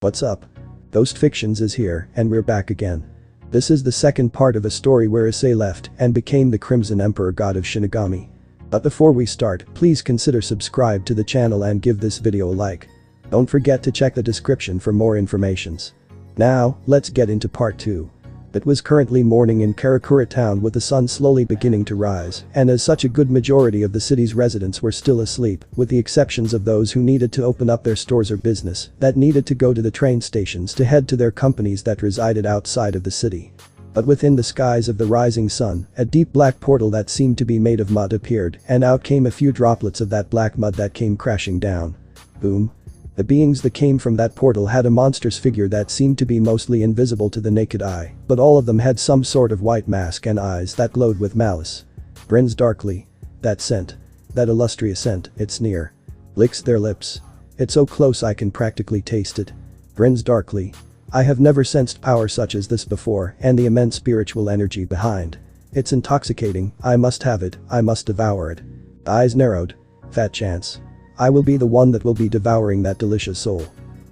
What's up? Ghost Fictions is here, and we're back again. This is the second part of a story where Issei left and became the Crimson Emperor god of Shinigami. But before we start, please consider subscribe to the channel and give this video a like. Don't forget to check the description for more informations. Now, let's get into part 2. It was currently morning in Karakura town with the sun slowly beginning to rise, and as such a good majority of the city's residents were still asleep, with the exceptions of those who needed to open up their stores or business, that needed to go to the train stations to head to their companies that resided outside of the city. But within the skies of the rising sun, a deep black portal that seemed to be made of mud appeared, and out came a few droplets of that black mud that came crashing down. Boom. The beings that came from that portal had a monstrous figure that seemed to be mostly invisible to the naked eye, but all of them had some sort of white mask and eyes that glowed with malice. Grins darkly. That scent. That illustrious scent, it's near. Licks their lips. It's so close I can practically taste it. Grins darkly. I have never sensed power such as this before, and the immense spiritual energy behind. It's intoxicating, I must have it, I must devour it. Eyes narrowed. Fat chance. I will be the one that will be devouring that delicious soul.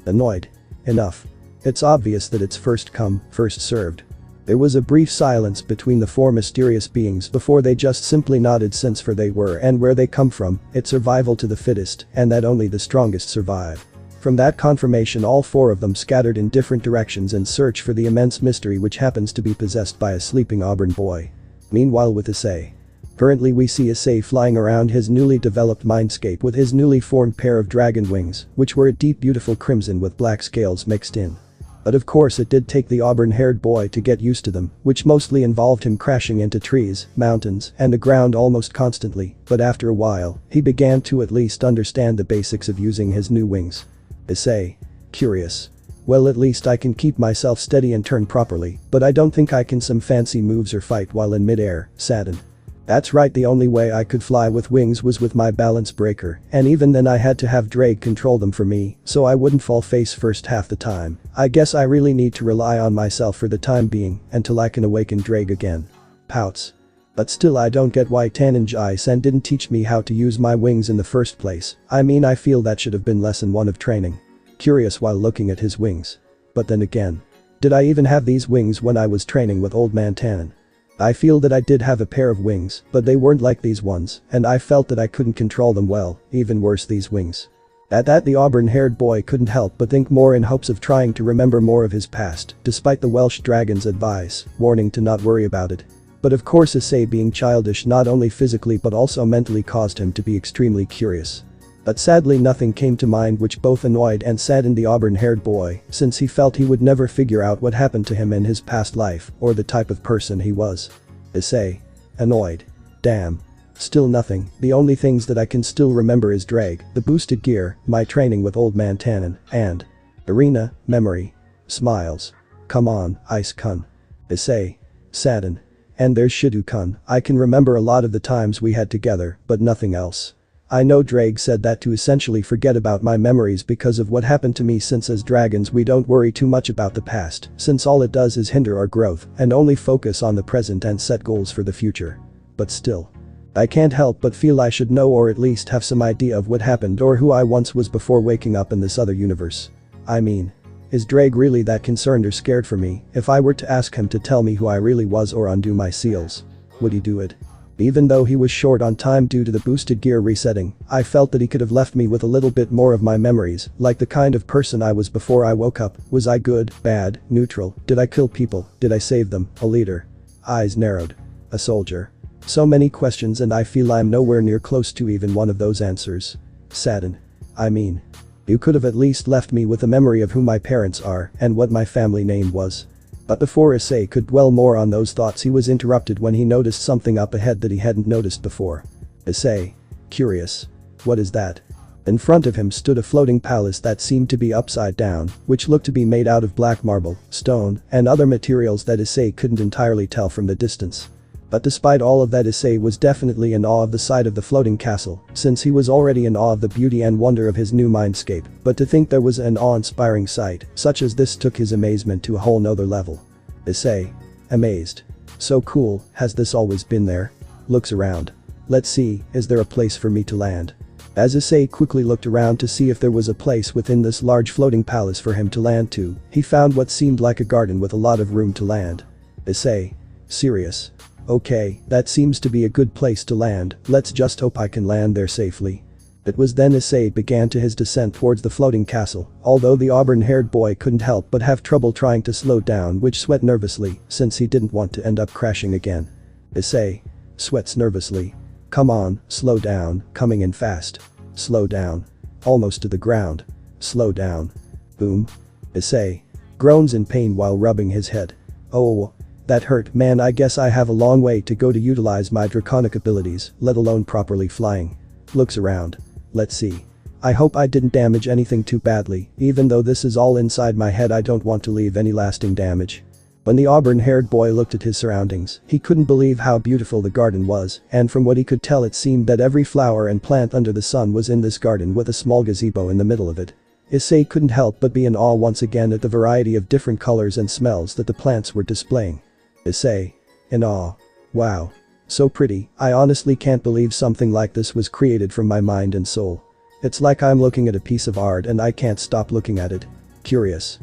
Annoyed. Enough. It's obvious that it's first come, first served. There was a brief silence between the four mysterious beings before they just simply nodded, since for they were and where they come from, it's survival to the fittest, and that only the strongest survive. From that confirmation, all four of them scattered in different directions in search for the immense mystery which happens to be possessed by a sleeping auburn boy. Meanwhile with Issei. Currently we see Issei flying around his newly developed mindscape with his newly formed pair of dragon wings, which were a deep beautiful crimson with black scales mixed in. But of course it did take the auburn-haired boy to get used to them, which mostly involved him crashing into trees, mountains, and the ground almost constantly, but after a while, he began to at least understand the basics of using his new wings. Issei. Curious. Well, at least I can keep myself steady and turn properly, but I don't think I can some fancy moves or fight while in mid-air, saddened. That's right, the only way I could fly with wings was with my balance breaker, and even then I had to have Ddraig control them for me, so I wouldn't fall face first half the time. I guess I really need to rely on myself for the time being, until I can awaken Ddraig again. Pouts. But still I don't get why Taninjai-san didn't teach me how to use my wings in the first place. I mean, I feel that should have been lesson 1 of training. Curious while looking at his wings. But then again. Did I even have these wings when I was training with Old Man Tanin? I feel that I did have a pair of wings, but they weren't like these ones, and I felt that I couldn't control them well, even worse these wings. At that, the auburn-haired boy couldn't help but think more in hopes of trying to remember more of his past, despite the Welsh dragon's advice, warning to not worry about it. But of course Issei being childish not only physically but also mentally caused him to be extremely curious. But sadly nothing came to mind, which both annoyed and saddened the auburn-haired boy, since he felt he would never figure out what happened to him in his past life or the type of person he was. Issei. Annoyed. Damn. Still nothing. The only things that I can still remember is Ddraig, the boosted gear, my training with Old Man Tanin, and arena, memory. Smiles. Come on, Ice-kun. Issei. Saddened. And there's Shidu-kun. I can remember a lot of the times we had together, but nothing else. I know Ddraig said that to essentially forget about my memories because of what happened to me, since as dragons we don't worry too much about the past, since all it does is hinder our growth and only focus on the present and set goals for the future. But still. I can't help but feel I should know, or at least have some idea of what happened or who I once was before waking up in this other universe. I mean. Is Ddraig really that concerned or scared for me? If I were to ask him to tell me who I really was or undo my seals, would he do it? Even though he was short on time due to the boosted gear resetting, I felt that he could have left me with a little bit more of my memories, like the kind of person I was before I woke up. Was I good, bad, neutral? Did I kill people? Did I save them? A leader? Eyes narrowed. A soldier? So many questions, and I feel I'm nowhere near close to even one of those answers. Saddened. I mean. You could have at least left me with a memory of who my parents are and what my family name was. But before Issei could dwell more on those thoughts, he was interrupted when he noticed something up ahead that he hadn't noticed before. Issei. Curious. What is that? In front of him stood a floating palace that seemed to be upside down, which looked to be made out of black marble, stone, and other materials that Issei couldn't entirely tell from the distance. But despite all of that, Issei was definitely in awe of the sight of the floating castle, since he was already in awe of the beauty and wonder of his new mindscape, but to think there was an awe-inspiring sight such as this took his amazement to a whole nother level. Issei. Amazed. So cool, has this always been there? Looks around. Let's see, is there a place for me to land? As Issei quickly looked around to see if there was a place within this large floating palace for him to land to, he found what seemed like a garden with a lot of room to land. Issei. Serious. Okay, that seems to be a good place to land, let's just hope I can land there safely. It was then Issei began to his descent towards the floating castle, although the auburn-haired boy couldn't help but have trouble trying to slow down, which sweat nervously since he didn't want to end up crashing again. Issei. Sweats nervously. Come on, slow down, coming in fast. Slow down. Almost to the ground. Slow down. Boom. Issei. Groans in pain while rubbing his head. Oh. That hurt, man. I guess I have a long way to go to utilize my draconic abilities, let alone properly flying. Looks around. Let's see. I hope I didn't damage anything too badly, even though this is all inside my head. I don't want to leave any lasting damage. When the auburn-haired boy looked at his surroundings, he couldn't believe how beautiful the garden was, and from what he could tell it seemed that every flower and plant under the sun was in this garden with a small gazebo in the middle of it. Issei couldn't help but be in awe once again at the variety of different colors and smells that the plants were displaying. Issei. In awe. Wow. So pretty, I honestly can't believe something like this was created from my mind and soul. It's like I'm looking at a piece of art and I can't stop looking at it. Curious.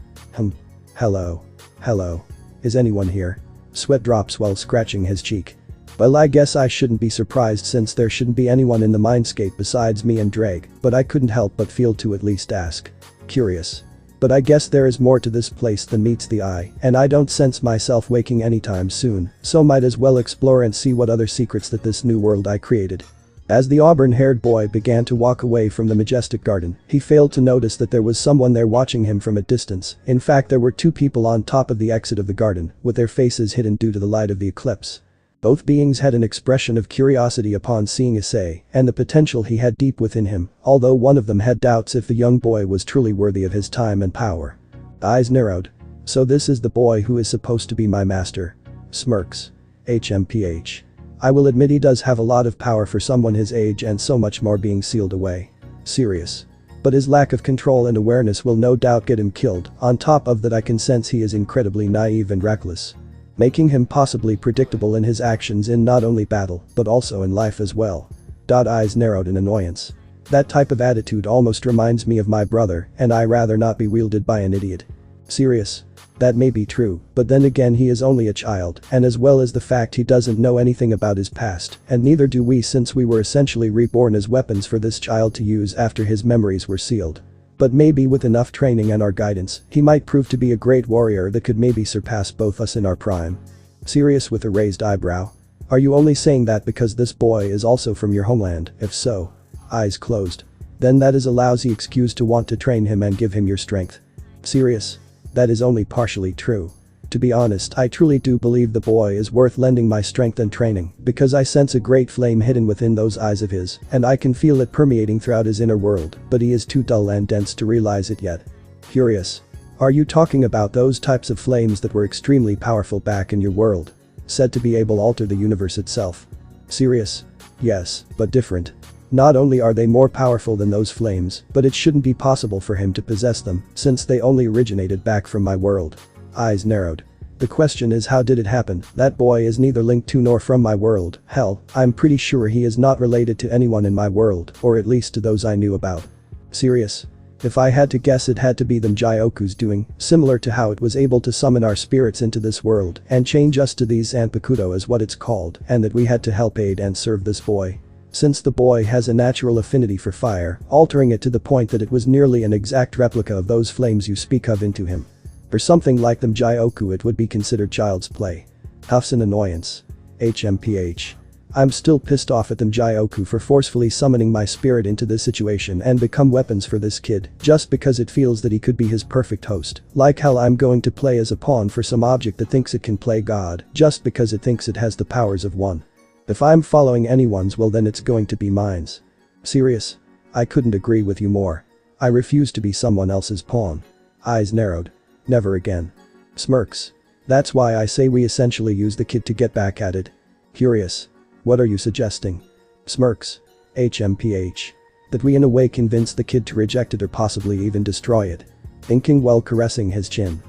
Hello. Hello. Is anyone here? Sweat drops while scratching his cheek. Well, I guess I shouldn't be surprised since there shouldn't be anyone in the mindscape besides me and Ddraig, but I couldn't help but feel to at least ask. Curious. But I guess there is more to this place than meets the eye, and I don't sense myself waking anytime soon, so might as well explore and see what other secrets that this new world I created. As the auburn-haired boy began to walk away from the majestic garden, he failed to notice that there was someone there watching him from a distance. In fact, there were two people on top of the exit of the garden, with their faces hidden due to the light of the eclipse. Both beings had an expression of curiosity upon seeing Issei and the potential he had deep within him, although one of them had doubts if the young boy was truly worthy of his time and power. Eyes narrowed. So this is the boy who is supposed to be my master. Smirks. HMPH. I will admit he does have a lot of power for someone his age and so much more being sealed away. Serious. But his lack of control and awareness will no doubt get him killed. On top of that, I can sense he is incredibly naive and reckless, making him possibly predictable in his actions in not only battle but also in life as well. Eyes narrowed in annoyance. That type of attitude almost reminds me of my brother, and I rather not be wielded by an idiot. Serious. That may be true, but then again he is only a child, and as well as the fact he doesn't know anything about his past, and neither do we since we were essentially reborn as weapons for this child to use after his memories were sealed. But maybe with enough training and our guidance, he might prove to be a great warrior that could maybe surpass both us in our prime. Serious with a raised eyebrow. Are you only saying that because this boy is also from your homeland? If so. Eyes closed. Then that is a lousy excuse to want to train him and give him your strength. Serious. That is only partially true. To be honest, I truly do believe the boy is worth lending my strength and training, because I sense a great flame hidden within those eyes of his, and I can feel it permeating throughout his inner world, but he is too dull and dense to realize it yet. Curious. Are you talking about those types of flames that were extremely powerful back in your world? Said to be able to alter the universe itself. Serious. Yes, but different. Not only are they more powerful than those flames, but it shouldn't be possible for him to possess them, since they only originated back from my world. Eyes narrowed. The question is, how did it happen? That boy is neither linked to nor from my world. Hell, I'm pretty sure he is not related to anyone in my world, or at least to those I knew about. Serious. If I had to guess, it had to be them Jyoku's doing, similar to how it was able to summon our spirits into this world and change us to these Zanpakuto is what it's called, and that we had to help aid and serve this boy. Since the boy has a natural affinity for fire, altering it to the point that it was nearly an exact replica of those flames you speak of into him. For something like them Jyoku, it would be considered child's play. Huffs in annoyance. HMPH. I'm still pissed off at them Jyoku for forcefully summoning my spirit into this situation and become weapons for this kid, just because it feels that he could be his perfect host. Like how I'm going to play as a pawn for some object that thinks it can play God, just because it thinks it has the powers of one. If I'm following anyone's, well then it's going to be mine's. Serious. I couldn't agree with you more. I refuse to be someone else's pawn. Eyes narrowed. Never again. Smirks. That's why I say we essentially use the kid to get back at it. Curious. What are you suggesting? Smirks. HMPH. That we in a way convince the kid to reject it or possibly even destroy it. Thinking while caressing his chin.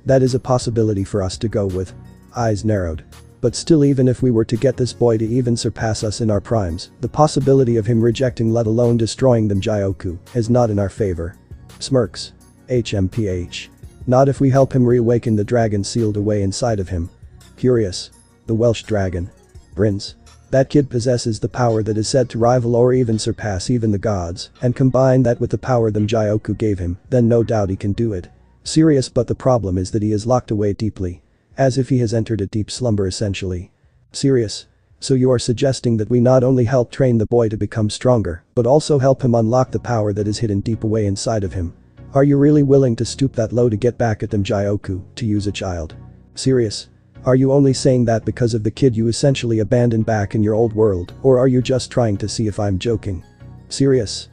That is a possibility for us to go with. Eyes narrowed. But still, even if we were to get this boy to even surpass us in our primes, the possibility of him rejecting, let alone destroying them Gyokkou, is not in our favor. Smirks. HMPH. Not if we help him reawaken the dragon sealed away inside of him. Furious. The Welsh dragon. Grins. That kid possesses the power that is said to rival or even surpass even the gods, and combine that with the power them Gyokkou gave him, then no doubt he can do it. Serious, but the problem is that he is locked away deeply. As if he has entered a deep slumber essentially. Serious. So you are suggesting that we not only help train the boy to become stronger, but also help him unlock the power that is hidden deep away inside of him. Are you really willing to stoop that low to get back at them Gyokkou, to use a child? Serious. Are you only saying that because of the kid you essentially abandoned back in your old world, or are you just trying to see if I'm joking? Serious.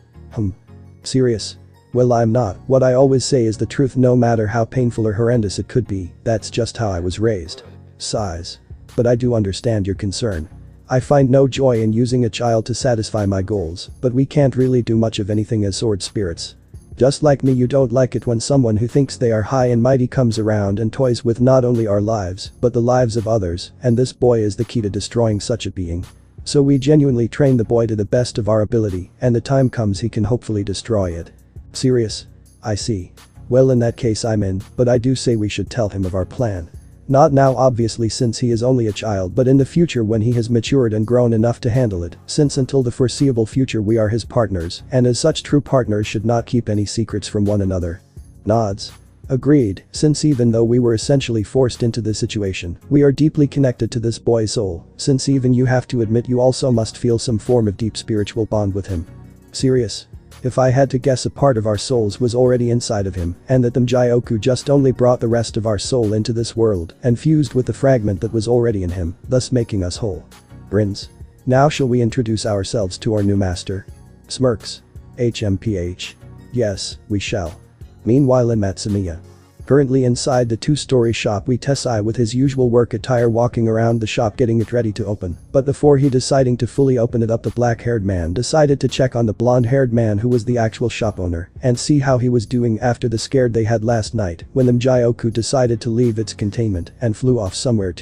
Serious. Well, I'm not. What I always say is the truth, no matter how painful or horrendous it could be. That's just how I was raised. Sighs. But I do understand your concern. I find no joy in using a child to satisfy my goals, but we can't really do much of anything as sword spirits. Just like me, you don't like it when someone who thinks they are high and mighty comes around and toys with not only our lives, but the lives of others, and this boy is the key to destroying such a being. So we genuinely train the boy to the best of our ability, and the time comes he can hopefully destroy it. Serious. I see. Well, in that case I'm in, but I do say we should tell him of our plan. Not now obviously, since he is only a child, but in the future when he has matured and grown enough to handle it, since until the foreseeable future we are his partners, and as such true partners should not keep any secrets from one another. Nods. Agreed, since even though we were essentially forced into this situation, we are deeply connected to this boy's soul, since even you have to admit you also must feel some form of deep spiritual bond with him. Serious. If I had to guess, a part of our souls was already inside of him, and that them Gyokkou just only brought the rest of our soul into this world and fused with the fragment that was already in him, thus making us whole. Grins. Now shall we introduce ourselves to our new master? Smirks. HMPH. Yes, we shall. Meanwhile in Matsumiya. Currently inside the two-story shop, we Issei with his usual work attire walking around the shop getting it ready to open, but before he deciding to fully open it up, the black-haired man decided to check on the blonde-haired man who was the actual shop owner and see how he was doing after the scare they had last night when them Gyokkou decided to leave its containment and flew off somewhere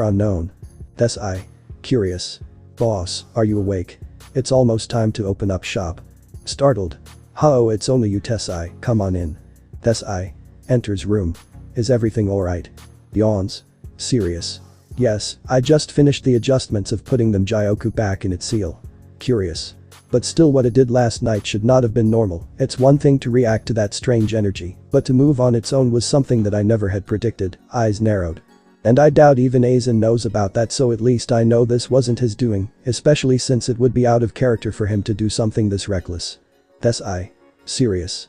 unknown. Issei. Curious. Boss, are you awake? It's almost time to open up shop. Startled. Oh, it's only you Issei, come on in. Issei. Enters room. Is everything alright? Yawns. Serious. Yes, I just finished the adjustments of putting them Gyokkou back in its seal. Curious. But still, what it did last night should not have been normal. It's one thing to react to that strange energy, but to move on its own was something that I never had predicted. Eyes narrowed. And I doubt even Aizen knows about that, so at least I know this wasn't his doing, especially since it would be out of character for him to do something this reckless. Issei. Serious.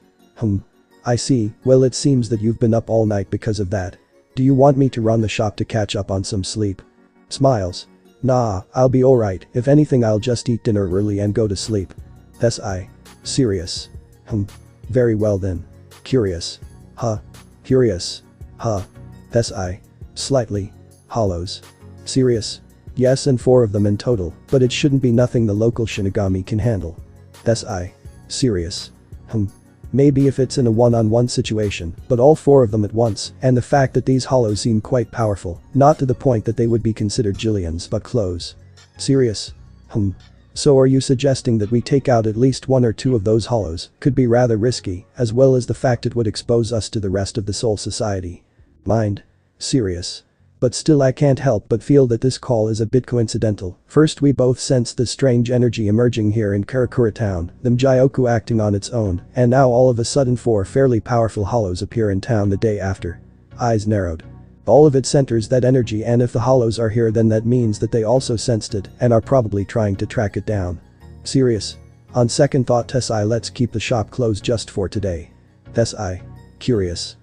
I see. Well, it seems that you've been up all night because of that. Do you want me to run the shop to catch up on some sleep? Smiles. Nah, I'll be alright. If anything, I'll just eat dinner early and go to sleep. Issei. Serious. Very well then. Curious. Curious. Issei. Slightly. Hollows. Serious. Yes, and 4 of them in total, but it shouldn't be nothing the local Shinigami can handle. Issei. Serious. Maybe if it's in a one-on-one situation, but all 4 of them at once, and the fact that these hollows seem quite powerful, not to the point that they would be considered Jillians but close. Serious. So are you suggesting that we take out at least 1 or 2 of those hollows? Could be rather risky, as well as the fact it would expose us to the rest of the Soul Society. Mind. Serious. But still, I can't help but feel that this call is a bit coincidental. First, we both sensed the strange energy emerging here in Karakura town, them Gyokkou acting on its own, and now all of a sudden 4 fairly powerful hollows appear in town the day after. Eyes narrowed. All of it centers that energy, and if the hollows are here, then that means that they also sensed it and are probably trying to track it down. Serious. On second thought, Issei, let's keep the shop closed just for today. Issei. Curious.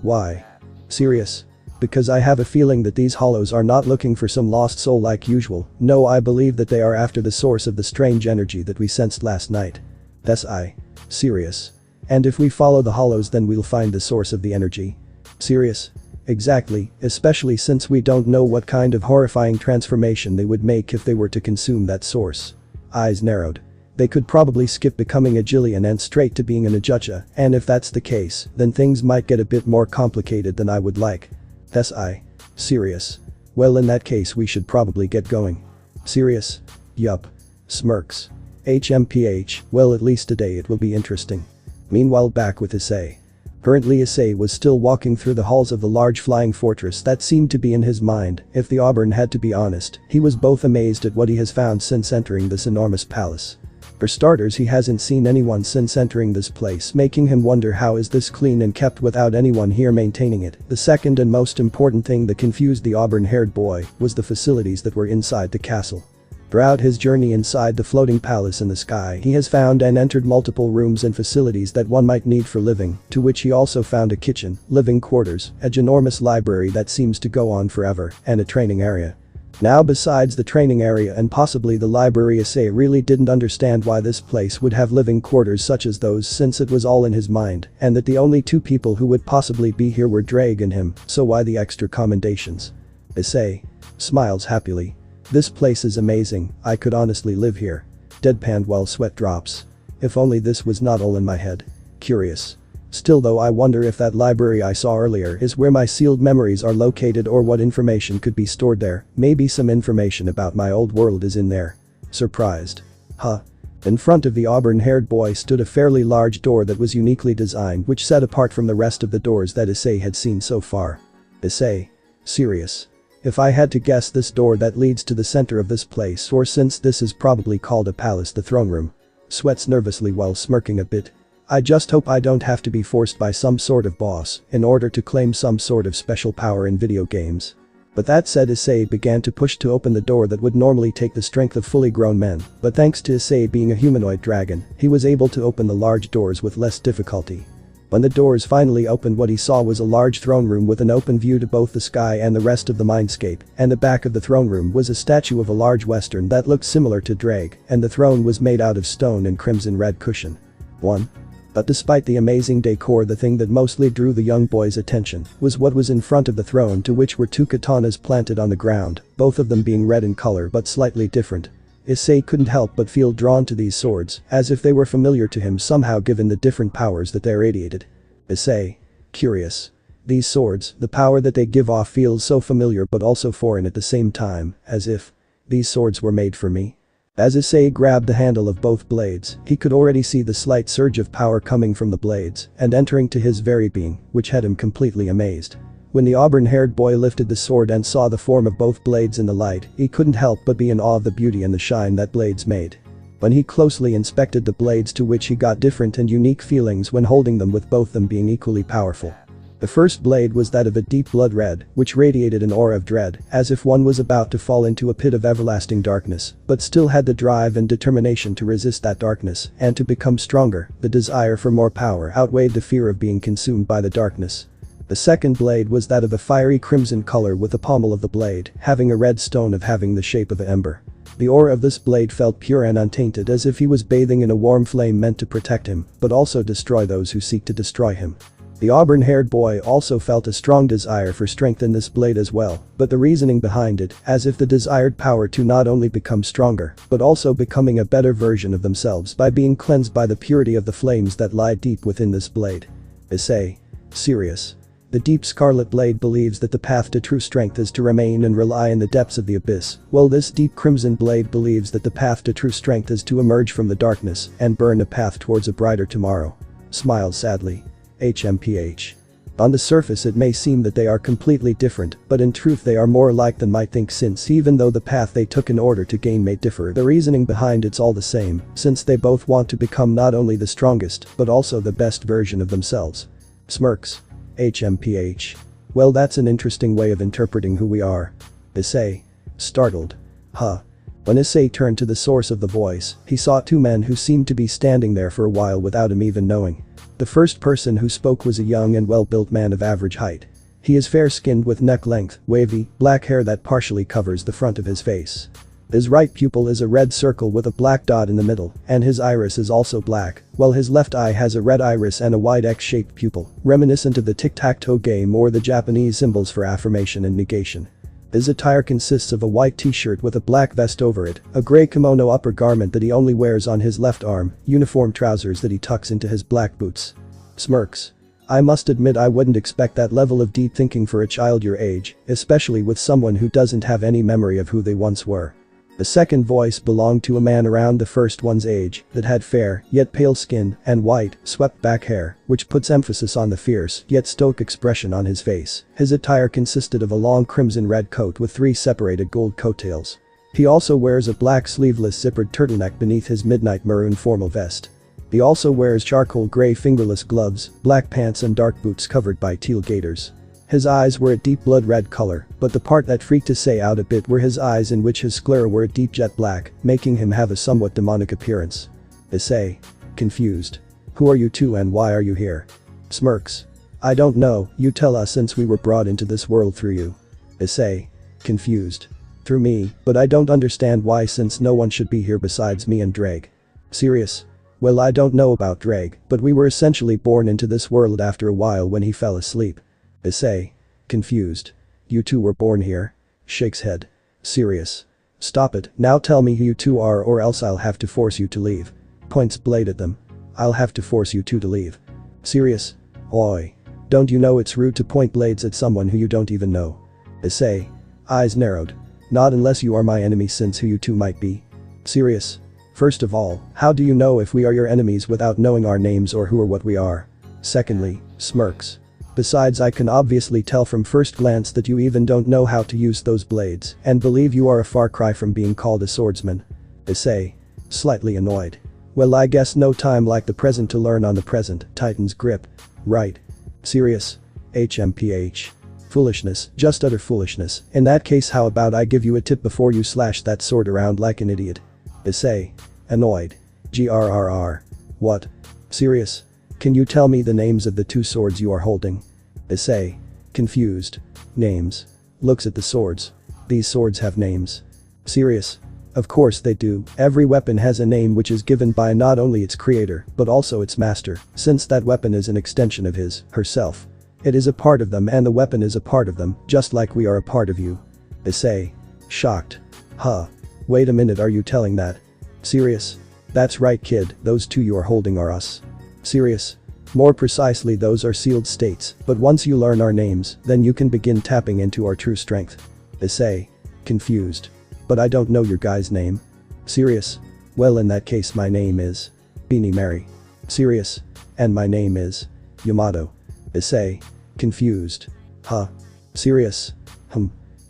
Why? Serious. Because I have a feeling that these hollows are not looking for some lost soul like usual. No, I believe that they are after the source of the strange energy that we sensed last night. Issei. Serious. And if we follow the hollows, then we'll find the source of the energy. Serious. Exactly, especially since we don't know what kind of horrifying transformation they would make if they were to consume that source. Eyes narrowed. They could probably skip becoming a Jillian and straight to being an Ajucha, and if that's the case, then things might get a bit more complicated than I would like. Issei. Serious. Well, in that case we should probably get going. Serious? Yup. Smirks. HMPH, well at least today it will be interesting. Meanwhile back with Issei. Currently Issei was still walking through the halls of the large flying fortress that seemed to be in his mind. If the Auburn had to be honest, he was both amazed at what he has found since entering this enormous palace. For starters, he hasn't seen anyone since entering this place, making him wonder how is this clean and kept without anyone here maintaining it. The second and most important thing that confused the auburn-haired boy was the facilities that were inside the castle. Throughout his journey inside the floating palace in the sky, he has found and entered multiple rooms and facilities that one might need for living, to which he also found a kitchen, living quarters, a ginormous library that seems to go on forever, and a training area. Now besides the training area and possibly the library, Issei really didn't understand why this place would have living quarters such as those, since it was all in his mind, and that the only two people who would possibly be here were Ddraig and him, so why the extra commendations? Issei smiles happily. This place is amazing, I could honestly live here. Deadpanned while sweat drops. If only this was not all in my head. Curious. Still though, I wonder if that library I saw earlier is where my sealed memories are located, or what information could be stored there. Maybe some information about my old world is in there. Surprised. Huh. In front of the auburn-haired boy stood a fairly large door that was uniquely designed, which set apart from the rest of the doors that Issei had seen so far. Issei. Serious. If I had to guess, this door that leads to the center of this place, or since this is probably called a palace, the throne room. Sweats nervously while smirking a bit. I just hope I don't have to be forced by some sort of boss in order to claim some sort of special power in video games. But that said, Issei began to push to open the door that would normally take the strength of fully grown men, but thanks to Issei being a humanoid dragon, he was able to open the large doors with less difficulty. When the doors finally opened, what he saw was a large throne room with an open view to both the sky and the rest of the mindscape, and the back of the throne room was a statue of a large western that looked similar to Ddraig, and the throne was made out of stone and crimson red cushion. 1. But despite the amazing decor, the thing that mostly drew the young boy's attention was what was in front of the throne, to which were two katanas planted on the ground, both of them being red in color but slightly different. Issei couldn't help but feel drawn to these swords, as if they were familiar to him somehow given the different powers that they radiated. Issei. Curious. These swords, the power that they give off feels so familiar but also foreign at the same time, as if these swords were made for me. As Issei grabbed the handle of both blades, he could already see the slight surge of power coming from the blades and entering to his very being, which had him completely amazed. When the auburn-haired boy lifted the sword and saw the form of both blades in the light, he couldn't help but be in awe of the beauty and the shine that blades made. When he closely inspected the blades, to which he got different and unique feelings when holding them, with both them being equally powerful. The first blade was that of a deep blood red, which radiated an aura of dread, as if one was about to fall into a pit of everlasting darkness, but still had the drive and determination to resist that darkness and to become stronger. The desire for more power outweighed the fear of being consumed by the darkness. The second blade was that of a fiery crimson color, with the pommel of the blade having a red stone of having the shape of an ember. The aura of this blade felt pure and untainted, as if he was bathing in a warm flame meant to protect him, but also destroy those who seek to destroy him. The auburn-haired boy also felt a strong desire for strength in this blade as well, but the reasoning behind it, as if the desired power to not only become stronger, but also becoming a better version of themselves by being cleansed by the purity of the flames that lie deep within this blade. Issei. Serious. The deep scarlet blade believes that the path to true strength is to remain and rely in the depths of the abyss, while this deep crimson blade believes that the path to true strength is to emerge from the darkness and burn a path towards a brighter tomorrow. Smiles sadly. HMPH. On the surface it may seem that they are completely different, but in truth they are more alike than might think, since even though the path they took in order to gain may differ, the reasoning behind it's all the same, since they both want to become not only the strongest, but also the best version of themselves. Smirks. HMPH. Well, that's an interesting way of interpreting who we are. Issei. Startled. Huh. When Issei turned to the source of the voice, he saw two men who seemed to be standing there for a while without him even knowing. The first person who spoke was a young and well-built man of average height. He is fair-skinned with neck-length, wavy, black hair that partially covers the front of his face. His right pupil is a red circle with a black dot in the middle, and his iris is also black, while his left eye has a red iris and a wide X-shaped pupil, reminiscent of the tic-tac-toe game or the Japanese symbols for affirmation and negation. His attire consists of a white t-shirt with a black vest over it, a gray kimono upper garment that he only wears on his left arm, uniform trousers that he tucks into his black boots. Smirks. I must admit I wouldn't expect that level of deep thinking for a child your age, especially with someone who doesn't have any memory of who they once were. The second voice belonged to a man around the first one's age that had fair, yet pale skin and white, swept-back hair, which puts emphasis on the fierce, yet stoic expression on his face. His attire consisted of a long crimson-red coat with 3 separated gold coattails. He also wears a black sleeveless zippered turtleneck beneath his midnight maroon formal vest. He also wears charcoal gray fingerless gloves, black pants and dark boots covered by teal gaiters. His eyes were a deep blood red color, but the part that freaked Issei out a bit were his eyes, in which his sclera were a deep jet black, making him have a somewhat demonic appearance. Issei. Confused. Who are you two and why are you here? Smirks. I don't know, you tell us since we were brought into this world through you. Issei. Confused. Through me, but I don't understand why since no one should be here besides me and Ddraig. Serious? Well, I don't know about Ddraig, but we were essentially born into this world after a while when he fell asleep. Issei. Confused. You two were born here? Shakes head. Serious. Stop it, now tell me who you two are or else I'll have to force you to leave. Points blade at them. I'll have to force you two to leave. Serious? Oi. Don't you know it's rude to point blades at someone who you don't even know? Issei. Eyes narrowed. Not unless you are my enemy since who you two might be. Serious? First of all, how do you know if we are your enemies without knowing our names or who or what we are? Secondly, smirks. Besides, I can obviously tell from first glance that you even don't know how to use those blades and believe you are a far cry from being called a swordsman. Issei. Slightly annoyed. Well, I guess no time like the present to learn on the present, tightens grip. Right. Serious? HMPH. Foolishness, just utter foolishness. In that case, how about I give you a tip before you slash that sword around like an idiot? Issei. Annoyed. GRRR. What? Serious? Can you tell me the names of the 2 swords you are holding? Issei. Confused. Names. Looks at the swords. These swords have names. Serious? Of course they do, every weapon has a name which is given by not only its creator, but also its master, since that weapon is an extension of his, herself. It is a part of them and the weapon is a part of them, just like we are a part of you. Issei. Shocked. Huh. Wait a minute, are you telling that? Serious? That's right kid, those 2 you are holding are us. Serious? More precisely, those are sealed states, but once you learn our names, then you can begin tapping into our true strength. Issei. Confused. But I don't know your guy's name. Serious? Well, in that case my name is Beanie Mary. Serious? And my name is Yamato. Issei. Confused. Huh? Serious?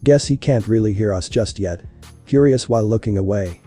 Guess he can't really hear us just yet. Curious while looking away.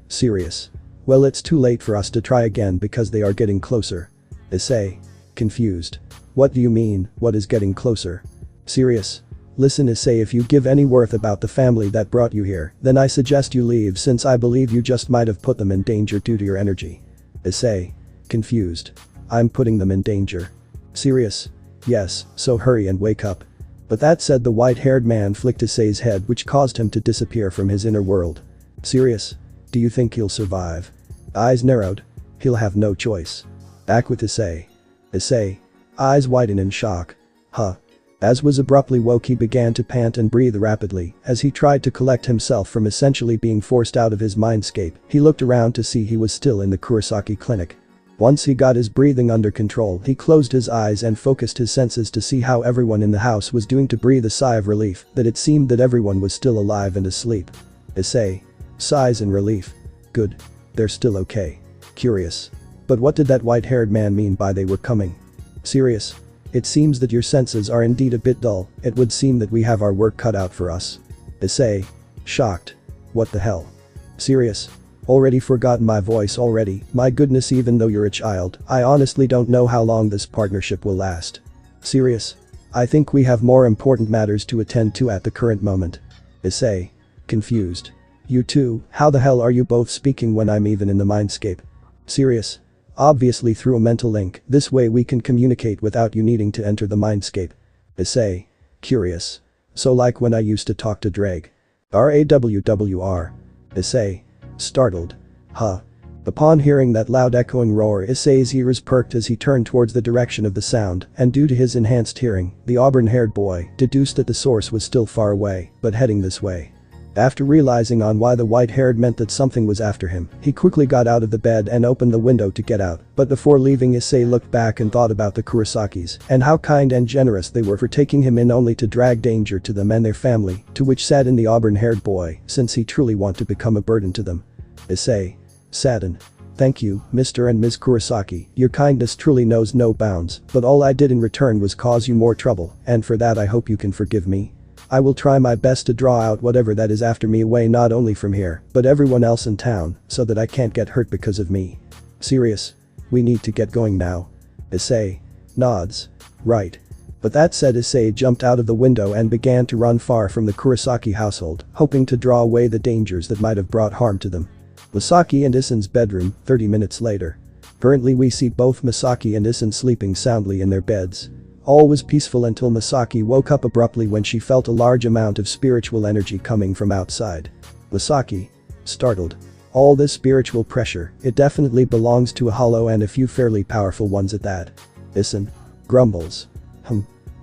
Serious? Well, it's too late for us to try again because they are getting closer. Issei. Confused. What do you mean, what is getting closer? Serious? Listen Issei, if you give any worth about the family that brought you here, then I suggest you leave since I believe you just might have put them in danger due to your energy. Issei. Confused. I'm putting them in danger. Serious? Yes, so hurry and wake up. But that said, the white-haired man flicked Issei's head, which caused him to disappear from his inner world. Serious? Do you think he'll survive? Eyes narrowed. He'll have no choice. Back with Issei. Issei. Eyes widen in shock. Huh? As was abruptly woke, he began to pant and breathe rapidly as he tried to collect himself from essentially being forced out of his mindscape. He looked around to see he was still in the Kurosaki clinic. Once he got his breathing under control, he closed his eyes and focused his senses to see how everyone in the house was doing, to breathe a sigh of relief that it seemed that everyone was still alive and asleep. Issei. Sighs in relief. Good. They're still okay. Curious. But what did that white-haired man mean by they were coming? Serious? It seems that your senses are indeed a bit dull, it would seem that we have our work cut out for us. Issei. Shocked. What the hell? Serious? Already forgotten my voice already, my goodness, even though you're a child, I honestly don't know how long this partnership will last. Serious? I think we have more important matters to attend to at the current moment. Issei. Confused. You two, how the hell are you both speaking when I'm even in the mindscape? Serious? Obviously through a mental link, this way we can communicate without you needing to enter the mindscape. Issei. Curious. So like when I used to talk to Ddraig. RAWWR. Issei. Startled. Huh? Upon hearing that loud echoing roar, Issei's ears perked as he turned towards the direction of the sound, and due to his enhanced hearing, the auburn-haired boy deduced that the source was still far away, but heading this way. After realizing on why the white-haired meant that something was after him, he quickly got out of the bed and opened the window to get out, but before leaving Issei looked back and thought about the Kurosakis and how kind and generous they were for taking him in only to drag danger to them and their family, to which saddened the auburn-haired boy, since he truly wanted to become a burden to them. Issei. Saddened. Thank you, Mr. and Ms. Kurosaki, your kindness truly knows no bounds, but all I did in return was cause you more trouble, and for that I hope you can forgive me. I will try my best to draw out whatever that is after me away not only from here, but everyone else in town, so that I can't get hurt because of me. Serious? We need to get going now. Issei. Nods. Right. But that said, Issei jumped out of the window and began to run far from the Kurosaki household, hoping to draw away the dangers that might have brought harm to them. Misaki and Issen's bedroom, 30 minutes later. Currently we see both Misaki and Issei sleeping soundly in their beds. All was peaceful until Misaki woke up abruptly when she felt a large amount of spiritual energy coming from outside. Misaki. Startled. All this spiritual pressure, it definitely belongs to a hollow and a few fairly powerful ones at that. Issei. Grumbles.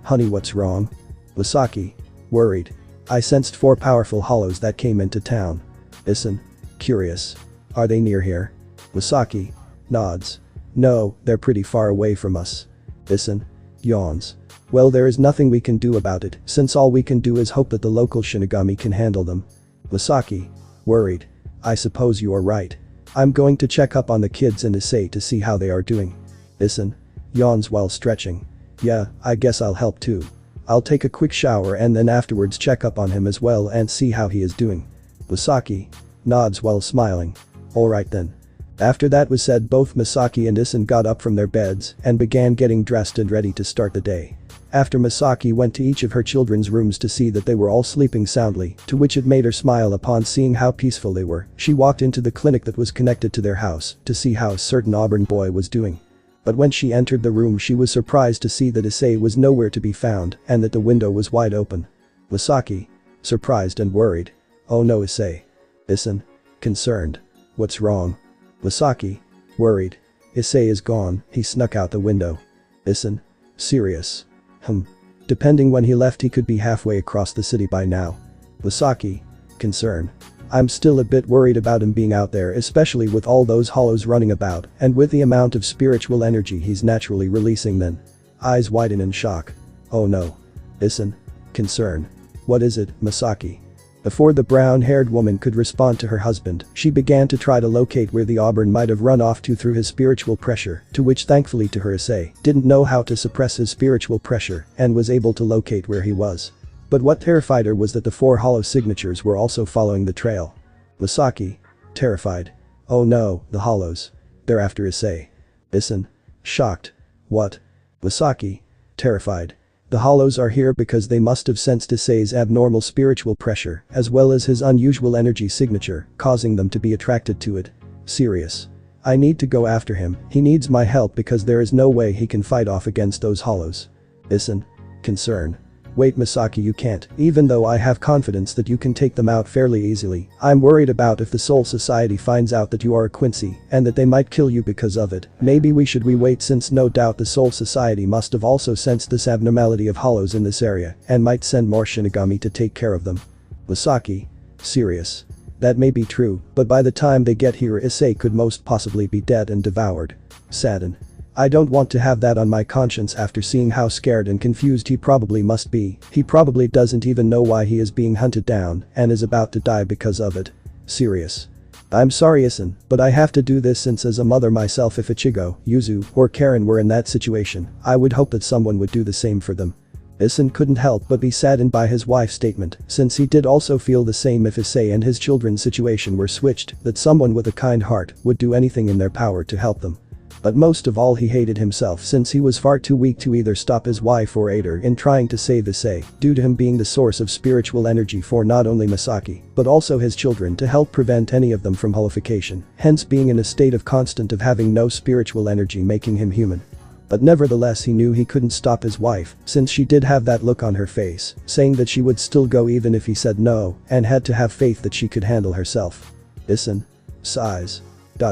Honey, what's wrong? Misaki. Worried. I sensed 4 powerful hollows that came into town. Issei. Curious. Are they near here? Misaki. Nods. No, they're pretty far away from us. Issei. Yawns. Well, there is nothing we can do about it, since all we can do is hope that the local Shinigami can handle them. Misaki. Worried. I suppose you are right. I'm going to check up on the kids and Issei to see how they are doing. Issei. Yawns while stretching. Yeah, I guess I'll help too. I'll take a quick shower and then afterwards check up on him as well and see how he is doing. Misaki. Nods while smiling. Alright then. After that was said, both Misaki and Issei got up from their beds and began getting dressed and ready to start the day. After Misaki went to each of her children's rooms to see that they were all sleeping soundly, to which it made her smile upon seeing how peaceful they were, she walked into the clinic that was connected to their house to see how a certain auburn boy was doing. But when she entered the room, she was surprised to see that Issei was nowhere to be found and that the window was wide open. Misaki. Surprised and worried. Oh no, Issei. Issei. Concerned. What's wrong? Misaki. Worried. Issei is gone, he snuck out the window. Issei. Serious. Depending when he left, he could be halfway across the city by now. Misaki. Concern. I'm still a bit worried about him being out there, especially with all those hollows running about and with the amount of spiritual energy he's naturally releasing then. Eyes widen in shock. Oh no. Issei. Concern. What is it, Misaki? Before the brown-haired woman could respond to her husband, she began to try to locate where the auburn might have run off to through his spiritual pressure, to which thankfully to her Issei didn't know how to suppress his spiritual pressure and was able to locate where he was. But what terrified her was that the 4 hollow signatures were also following the trail. Misaki. Terrified. Oh no, the hollows. They're after Issei. Issei. Shocked. What? Misaki. Terrified. The hollows are here because they must have sensed Issei's abnormal spiritual pressure as well as his unusual energy signature, causing them to be attracted to it. Serious. I need to go after him, he needs my help because there is no way he can fight off against those hollows. Issei. Concern. Wait, Misaki, you can't, even though I have confidence that you can take them out fairly easily. I'm worried about if the Soul Society finds out that you are a Quincy and that they might kill you because of it. Maybe we should wait, since no doubt the Soul Society must have also sensed this abnormality of hollows in this area and might send more Shinigami to take care of them. Misaki. Serious. That may be true, but by the time they get here, Issei could most possibly be dead and devoured. Saddened. I don't want to have that on my conscience after seeing how scared and confused he probably must be. He probably doesn't even know why he is being hunted down and is about to die because of it. Serious. I'm sorry, Issei, but I have to do this, since as a mother myself, if Ichigo, Yuzu, or Karen were in that situation, I would hope that someone would do the same for them. Issei couldn't help but be saddened by his wife's statement, since he did also feel the same if Issei and his children's situation were switched, that someone with a kind heart would do anything in their power to help them. But most of all, he hated himself, since he was far too weak to either stop his wife or aid her in trying to save Issei, due to him being the source of spiritual energy for not only Misaki, but also his children, to help prevent any of them from holification, hence being in a state of constant of having no spiritual energy, making him human. But nevertheless, he knew he couldn't stop his wife, since she did have that look on her face, saying that she would still go even if he said no, and had to have faith that she could handle herself. Issei. Sighs.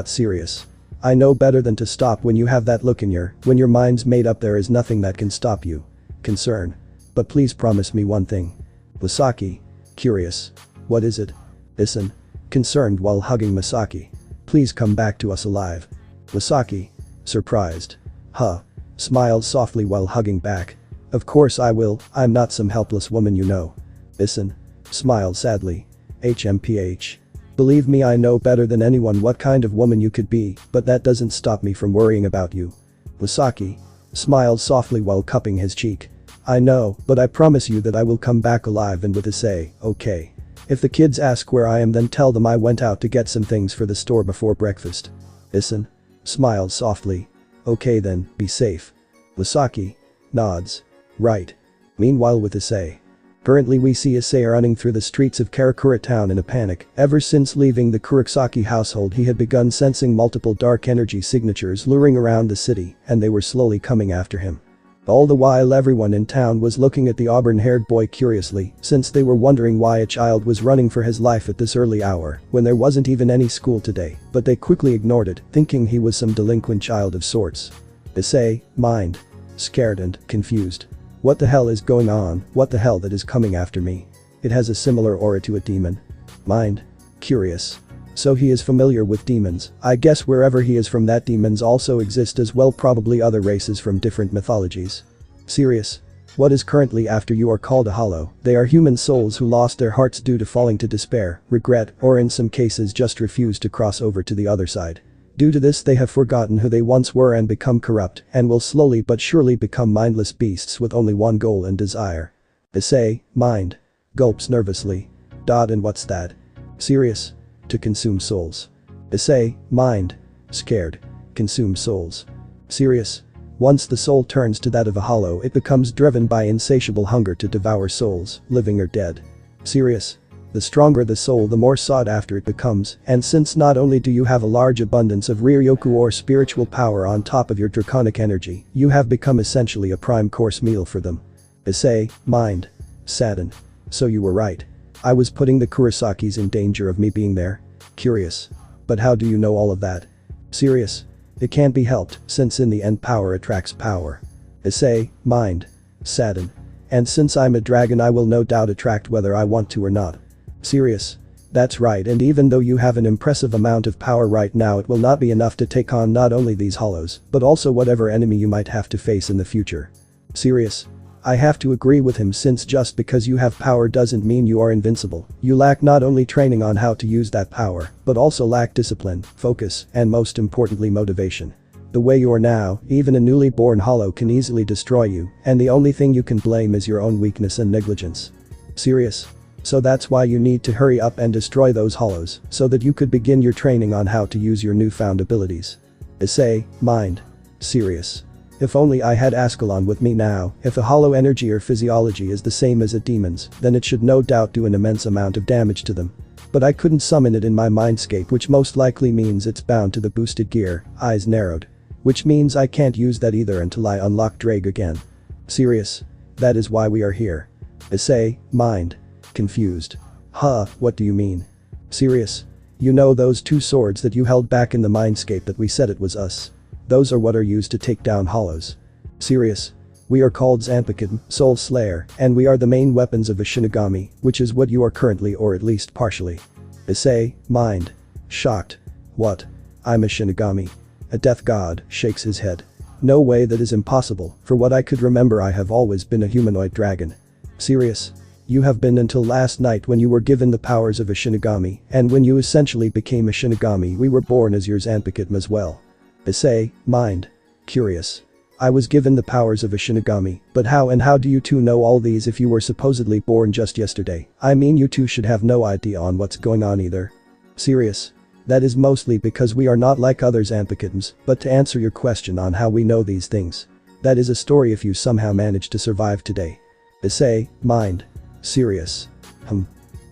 Serious. I know better than to stop when you have that look in when your mind's made up, there is nothing that can stop you. Concern. But please promise me one thing. Misaki. Curious. What is it? Issei, concerned while hugging Misaki. Please come back to us alive. Misaki, surprised. Huh. Smiles softly while hugging back. Of course I will, I'm not some helpless woman you know. Issei, smiled sadly. HMPH. Believe me, I know better than anyone what kind of woman you could be, but that doesn't stop me from worrying about you. Misaki, smiled softly while cupping his cheek. I know, but I promise you that I will come back alive and with Issei, okay? If the kids ask where I am, then tell them I went out to get some things for the store before breakfast. Issei, smiled softly. Okay then, be safe. Misaki, nods. Right. Meanwhile with Issei. Currently we see Issei running through the streets of Karakura town in a panic. Ever since leaving the Kurosaki household he had begun sensing multiple dark energy signatures luring around the city, and they were slowly coming after him. All the while everyone in town was looking at the auburn-haired boy curiously, since they were wondering why a child was running for his life at this early hour, when there wasn't even any school today, but they quickly ignored it, thinking he was some delinquent child of sorts. Issei, mind. Scared and confused. What the hell is going on? What the hell that is coming after me? It has a similar aura to a demon. Mind. Curious. So he is familiar with demons. I guess wherever he is from that demons also exist as well, probably other races from different mythologies. Serious. What is currently after you are called a hollow. They are human souls who lost their hearts due to falling to despair, regret, or in some cases just refused to cross over to the other side. Due to this they have forgotten who they once were and become corrupt, and will slowly but surely become mindless beasts with only one goal and desire. Issei, mind. Gulps nervously. And what's that? Serious. To consume souls. Issei, mind. Scared. Consume souls. Serious. Once the soul turns to that of a hollow it becomes driven by insatiable hunger to devour souls, living or dead. Serious. The stronger the soul the more sought after it becomes, and since not only do you have a large abundance of Ryoku or spiritual power on top of your draconic energy, you have become essentially a prime course meal for them. Issei, mind. Sadden. So you were right. I was putting the Kurosakis in danger of me being there. Curious. But how do you know all of that? Serious. It can't be helped, since in the end power attracts power. Issei, mind. Sadden. And since I'm a dragon I will no doubt attract whether I want to or not. Serious. That's right, and even though you have an impressive amount of power right now it will not be enough to take on not only these hollows, but also whatever enemy you might have to face in the future. Serious. I have to agree with him, since just because you have power doesn't mean you are invincible. You lack not only training on how to use that power, but also lack discipline, focus, and most importantly motivation. The way you are now, even a newly born hollow can easily destroy you, and the only thing you can blame is your own weakness and negligence. Serious. So that's why you need to hurry up and destroy those hollows, so that you could begin your training on how to use your newfound abilities. Issei, mind. Serious. If only I had Ascalon with me now. If a hollow energy or physiology is the same as a demon's, then it should no doubt do an immense amount of damage to them. But I couldn't summon it in my mindscape, which most likely means it's bound to the boosted gear, eyes narrowed. Which means I can't use that either until I unlock Ddraig again. Serious. That is why we are here. Issei, mind. Confused. Huh, what do you mean? Serious. You know those two swords that you held back in the mindscape that we said it was us? Those are what are used to take down hollows. Serious. We are called Zanpakuto, Soul Slayer, and we are the main weapons of a Shinigami, which is what you are currently, or at least partially. Issei, mind. Shocked. What? I'm a Shinigami. A death god, shakes his head. No way, that is impossible. For what I could remember I have always been a humanoid dragon. Serious. You have been until last night when you were given the powers of a Shinigami, and when you essentially became a Shinigami we were born as your Zanpakuto as well. Issei, mind. Curious. I was given the powers of a Shinigami, but how and how do you two know all these if you were supposedly born just yesterday? I mean, you two should have no idea on what's going on either. Serious. That is mostly because we are not like other Zanpakutos, but to answer your question on how we know these things. That is a story if you somehow manage to survive today. Issei, mind. Serious.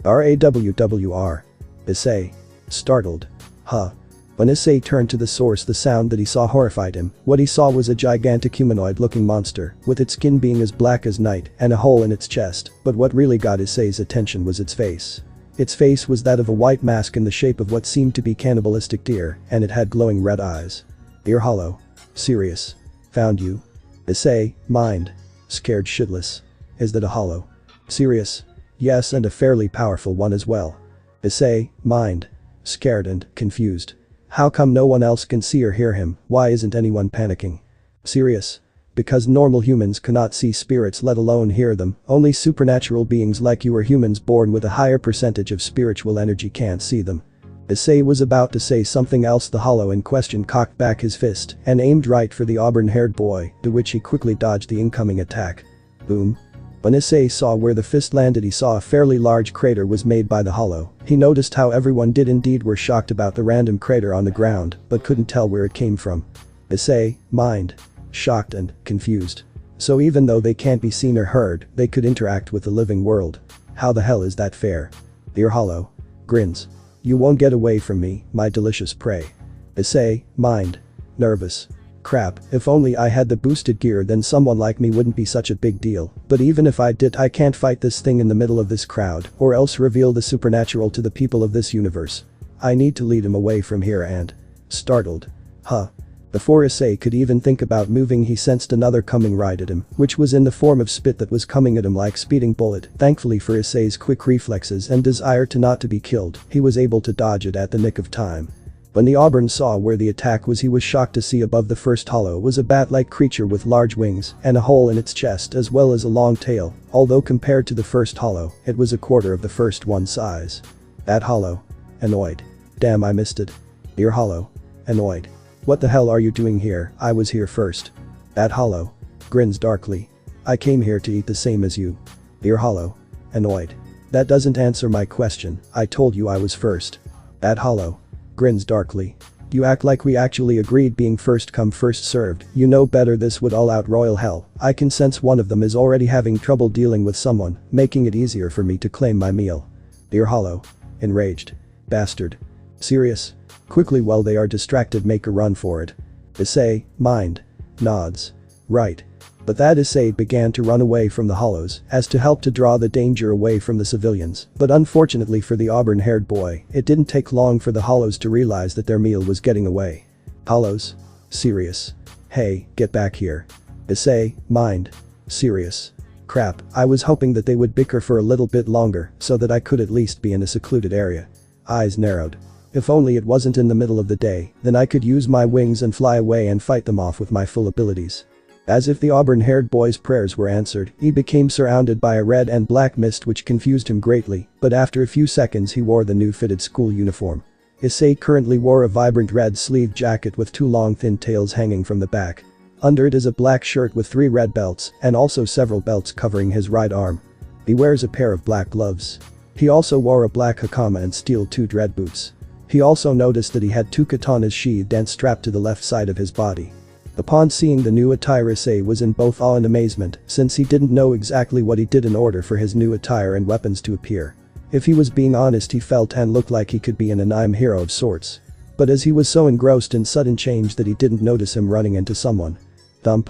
RAWWR. Issei. Startled. Huh. When Issei turned to the source the sound that he saw horrified him. What he saw was a gigantic humanoid-looking monster, with its skin being as black as night and a hole in its chest, but what really got Issei's attention was its face. Its face was that of a white mask in the shape of what seemed to be cannibalistic deer, and it had glowing red eyes. Ear hollow. Serious. Found you. Issei, mind. Scared shitless. Is that a hollow? Serious. Yes, and a fairly powerful one as well. Issei, mind. Scared and confused. How come no one else can see or hear him? Why isn't anyone panicking? Serious. Because normal humans cannot see spirits, let alone hear them. Only supernatural beings like you or humans born with a higher percentage of spiritual energy can't see them. Issei was about to say something else. The hollow in question cocked back his fist and aimed right for the auburn-haired boy, to which he quickly dodged the incoming attack. Boom. When Issei saw where the fist landed, he saw a fairly large crater was made by the hollow. He noticed how everyone did indeed were shocked about the random crater on the ground, but couldn't tell where it came from. Issei, mind. Shocked and confused. So even though they can't be seen or heard, they could interact with the living world. How the hell is that fair? The hollow grins. You won't get away from me, my delicious prey. Issei, mind. Nervous. Crap, if only I had the boosted gear, then someone like me wouldn't be such a big deal. But even if I did, I can't fight this thing in the middle of this crowd, or else reveal the supernatural to the people of this universe. I need to lead him away from here and… Startled. Huh. Before Issei could even think about moving, he sensed another coming right at him, which was in the form of spit that was coming at him like speeding bullet. Thankfully for Issei's quick reflexes and desire to not to be killed, he was able to dodge it at the nick of time. When the auburn saw where the attack was, he was shocked to see above the first hollow was a bat-like creature with large wings and a hole in its chest as well as a long tail, although compared to the first hollow, it was a quarter of the first one size. That hollow. Annoyed. Damn, I missed it. Dear hollow. Annoyed. What the hell are you doing here? I was here first. That hollow. Grins darkly. I came here to eat the same as you. Dear hollow. Annoyed. That doesn't answer my question, I told you I was first. That hollow. Grins darkly. You act like we actually agreed being first come first served. You know better, this would all out royal hell. I can sense one of them is already having trouble dealing with someone, making it easier for me to claim my meal. Dear hollow. Enraged. Bastard. Serious? Quickly while they are distracted, make a run for it. Issei, mind. Nods. Right. But that Issei began to run away from the hollows as to help to draw the danger away from the civilians, but unfortunately for the auburn-haired boy, it didn't take long for the hollows to realize that their meal was getting away. Hollows? Serious? Hey, get back here. Issei, mind. Serious? Crap, I was hoping that they would bicker for a little bit longer so that I could at least be in a secluded area. Eyes narrowed. If only it wasn't in the middle of the day, then I could use my wings and fly away and fight them off with my full abilities. As if the auburn-haired boy's prayers were answered, he became surrounded by a red and black mist which confused him greatly, but after a few seconds he wore the new fitted school uniform. Issei currently wore a vibrant red sleeved jacket with two long thin tails hanging from the back. Under it is a black shirt with 3 red belts and also several belts covering his right arm. He wears a pair of black gloves. He also wore a black hakama and steel-toed red boots. He also noticed that he had 2 katanas sheathed and strapped to the left side of his body. Upon seeing the new attire, Issei was in both awe and amazement, since he didn't know exactly what he did in order for his new attire and weapons to appear. If he was being honest, he felt and looked like he could be an anime hero of sorts. But as he was so engrossed in sudden change that he didn't notice him running into someone. Thump.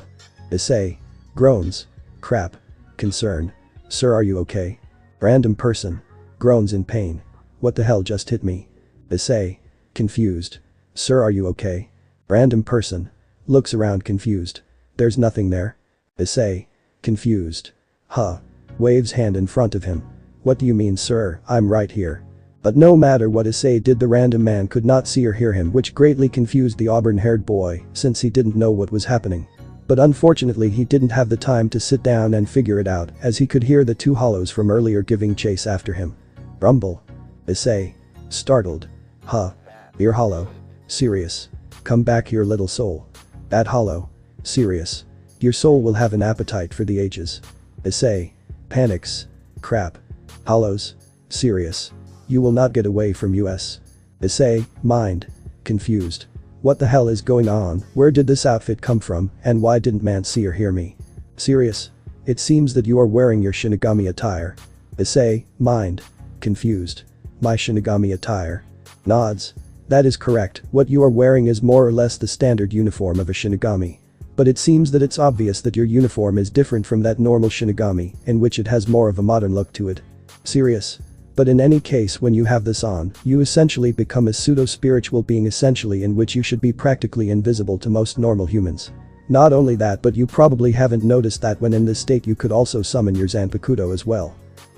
Issei. Groans. Crap. Concern. Sir, are you okay? Random person. Groans in pain. What the hell just hit me? Issei. Confused. Sir, are you okay? Random person. Looks around confused. There's nothing there. Issei. Confused. Huh. Waves hand in front of him. What do you mean, sir? I'm right here. But no matter what Issei did, the random man could not see or hear him, which greatly confused the auburn-haired boy since he didn't know what was happening. But unfortunately he didn't have the time to sit down and figure it out, as he could hear the 2 hollows from earlier giving chase after him. Rumble. Issei. Startled. Huh. You're hollow. Serious? Come back here, little soul. That hollow. Serious? Your soul will have an appetite for the ages. Issei. Panics. Crap. Hollows. Serious? You will not get away from us. Issei. Mind. Confused. What the hell is going on? Where did this outfit come from, and why didn't man see or hear me? Serious? It seems that you are wearing your Shinigami attire. Issei. Mind. Confused. My Shinigami attire? Nods. That is correct, what you are wearing is more or less the standard uniform of a Shinigami. But it seems that it's obvious that your uniform is different from that normal Shinigami, in which it has more of a modern look to it. Serious? But in any case, when you have this on, you essentially become a pseudo-spiritual being, essentially, in which you should be practically invisible to most normal humans. Not only that, but you probably haven't noticed that when in this state you could also summon your Zanpakuto as well.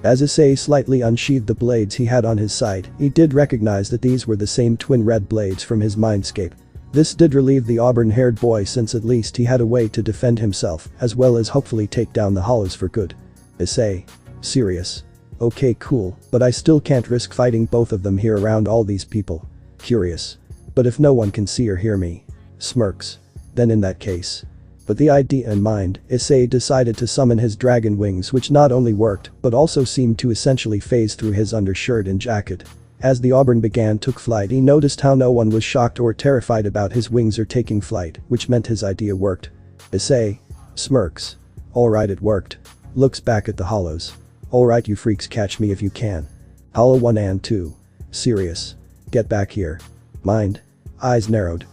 As Issei slightly unsheathed the blades he had on his side, he did recognize that these were the same twin red blades from his mindscape. This did relieve the auburn-haired boy since at least he had a way to defend himself, as well as hopefully take down the hollows for good. Issei. Serious. Okay, cool, but I still can't risk fighting both of them here around all these people. Curious. But if no one can see or hear me. Smirks. Then in that case. With the idea in mind, Issei decided to summon his dragon wings, which not only worked, but also seemed to essentially phase through his undershirt and jacket. As the auburn took flight, he noticed how no one was shocked or terrified about his wings or taking flight, which meant his idea worked. Issei. Smirks. Alright, it worked. Looks back at the hollows. Alright, you freaks, catch me if you can. Hollow 1 and 2. Serious. Get back here. Mind. Eyes narrowed.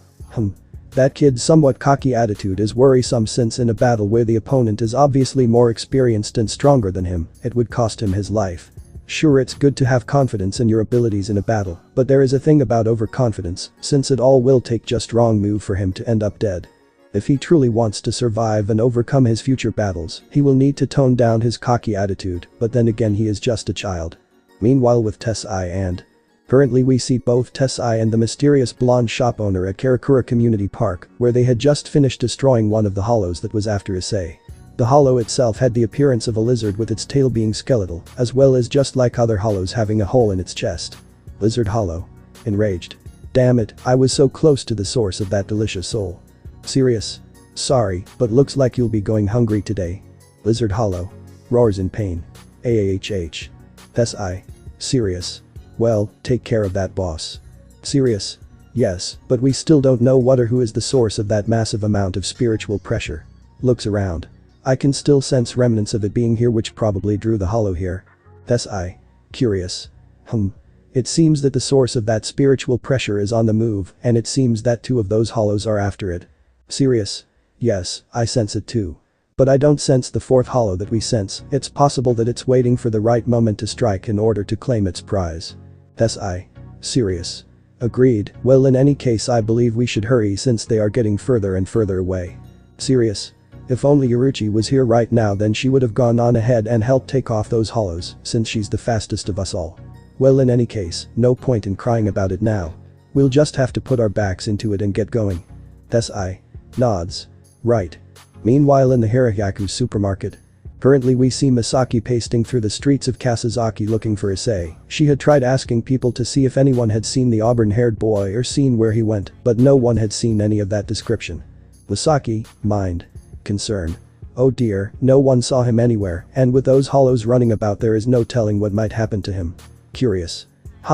That kid's somewhat cocky attitude is worrisome, since in a battle where the opponent is obviously more experienced and stronger than him, it would cost him his life. Sure, it's good to have confidence in your abilities in a battle, but there is a thing about overconfidence, since it all will take just wrong move for him to end up dead. If he truly wants to survive and overcome his future battles, he will need to tone down his cocky attitude, but then again he is just a child. Meanwhile with Issei and currently we see both Issei and the mysterious blonde shop owner at Karakura Community Park, where they had just finished destroying one of the hollows that was after Issei. The hollow itself had the appearance of a lizard with its tail being skeletal, as well as just like other hollows having a hole in its chest. Lizard hollow. Enraged. Damn it, I was so close to the source of that delicious soul. Serious. Sorry, but looks like you'll be going hungry today. Lizard hollow. Roars in pain. AAHH. Issei. Serious. Well, take care of that, boss. Serious. Yes, but we still don't know what or who is the source of that massive amount of spiritual pressure. Looks around. I can still sense remnants of it being here, which probably drew the hollow here. Issei. Curious. It seems that the source of that spiritual pressure is on the move, and it seems that 2 of those hollows are after it. Serious. Yes, I sense it too. But I don't sense the 4th hollow that we sense. It's possible that it's waiting for the right moment to strike in order to claim its prize. Issei. Serious. Agreed. Well, in any case, I believe we should hurry since they are getting further and further away. Serious. If only Yuruchi was here right now, then she would have gone on ahead and helped take off those hollows, since she's the fastest of us all. Well, in any case, no point in crying about it now. We'll just have to put our backs into it and get going. Issei. Nods. Right. Meanwhile in the Hirayaku supermarket. Currently we see Misaki pasting through the streets of Kasazaki looking for Issei. She had tried asking people to see if anyone had seen the auburn-haired boy or seen where he went, but no one had seen any of that description. Misaki. Mind. Concern. Oh dear, no one saw him anywhere, and with those hollows running about there is no telling what might happen to him. Curious.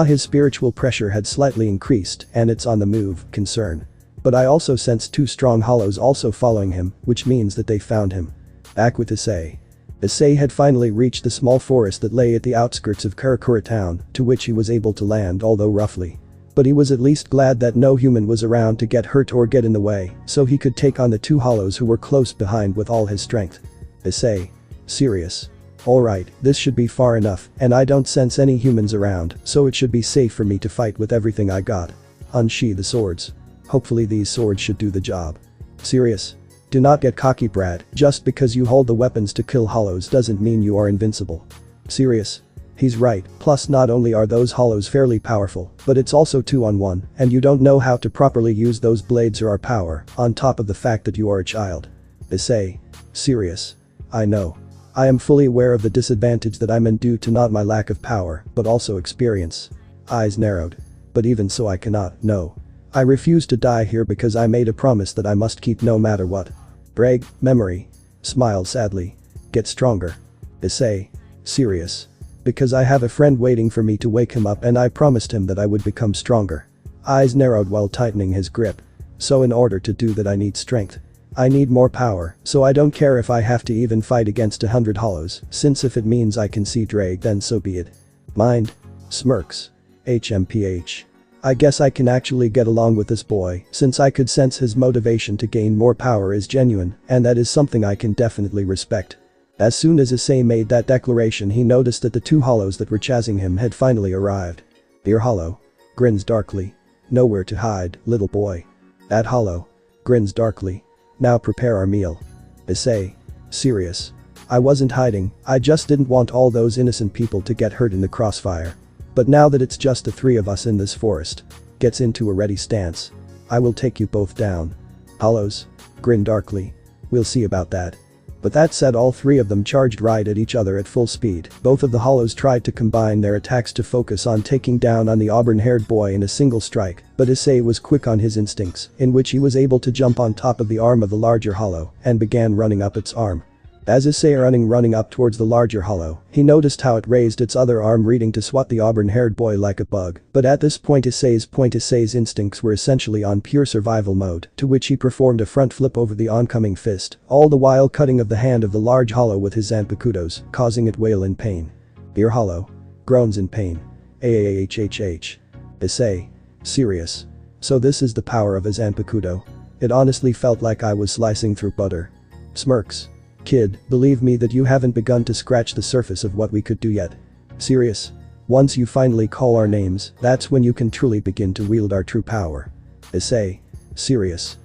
His spiritual pressure had slightly increased, and it's on the move. Concern. But I also sense 2 strong hollows also following him, which means that they found him. Back with Issei. Issei had finally reached the small forest that lay at the outskirts of Karakura town, to which he was able to land, although roughly. But he was at least glad that no human was around to get hurt or get in the way, so he could take on the 2 hollows who were close behind with all his strength. Issei. Serious. Alright, this should be far enough, and I don't sense any humans around, so it should be safe for me to fight with everything I got. Unsheath the swords. Hopefully these swords should do the job. Serious. Do not get cocky, brat. Just because you hold the weapons to kill hollows doesn't mean you are invincible. Serious. He's right, plus not only are those hollows fairly powerful, but it's also 2-on-1, and you don't know how to properly use those blades or our power, on top of the fact that you are a child. Issei. Serious. I know. I am fully aware of the disadvantage that I'm in due to not my lack of power, but also experience. Eyes narrowed. But even so I cannot, no. I refuse to die here because I made a promise that I must keep no matter what. Ddraig. Memory. Smiled sadly. Get stronger. Issei. Serious. Because I have a friend waiting for me to wake him up, and I promised him that I would become stronger. Eyes narrowed while tightening his grip. So in order to do that I need strength. I need more power, so I don't care if I have to even fight against 100 hollows, since if it means I can see Ddraig, then so be it. Mind. Smirks. HMPH. I guess I can actually get along with this boy, since I could sense his motivation to gain more power is genuine, and that is something I can definitely respect. As soon as Issei made that declaration, he noticed that the 2 hollows that were chasing him had finally arrived. Dear hollow. Grins darkly. Nowhere to hide, little boy. That hollow. Grins darkly. Now prepare our meal. Issei. Serious. I wasn't hiding, I just didn't want all those innocent people to get hurt in the crossfire. But now that it's just the three of us in this forest. Gets into a ready stance. I will take you both down. Hollows? Grinned darkly. We'll see about that. But that said, all three of them charged right at each other at full speed. Both of the hollows tried to combine their attacks to focus on taking down on the auburn-haired boy in a single strike, but Issei was quick on his instincts, in which he was able to jump on top of the arm of the larger hollow and began running up its arm. As Issei running up towards the larger hollow, he noticed how it raised its other arm ready to swat the auburn-haired boy like a bug, but at this point Issei's instincts were essentially on pure survival mode, to which he performed a front flip over the oncoming fist, all the while cutting of the hand of the large hollow with his zanpakutos, causing it wail in pain. Dear hollow. Groans in pain. Ahhhhh. Issei. Serious. So this is the power of a zanpakuto. It honestly felt like I was slicing through butter. Smirks. Kid, believe me that you haven't begun to scratch the surface of what we could do yet. Serious. Once you finally call our names, that's when you can truly begin to wield our true power. Issei. Serious.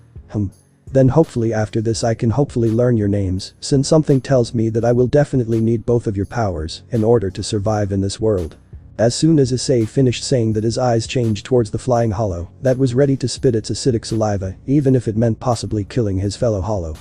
Then hopefully after this I can hopefully learn your names, since something tells me that I will definitely need both of your powers in order to survive in this world. As soon as Issei finished saying that, his eyes changed towards the flying hollow that was ready to spit its acidic saliva, even if it meant possibly killing his fellow hollow.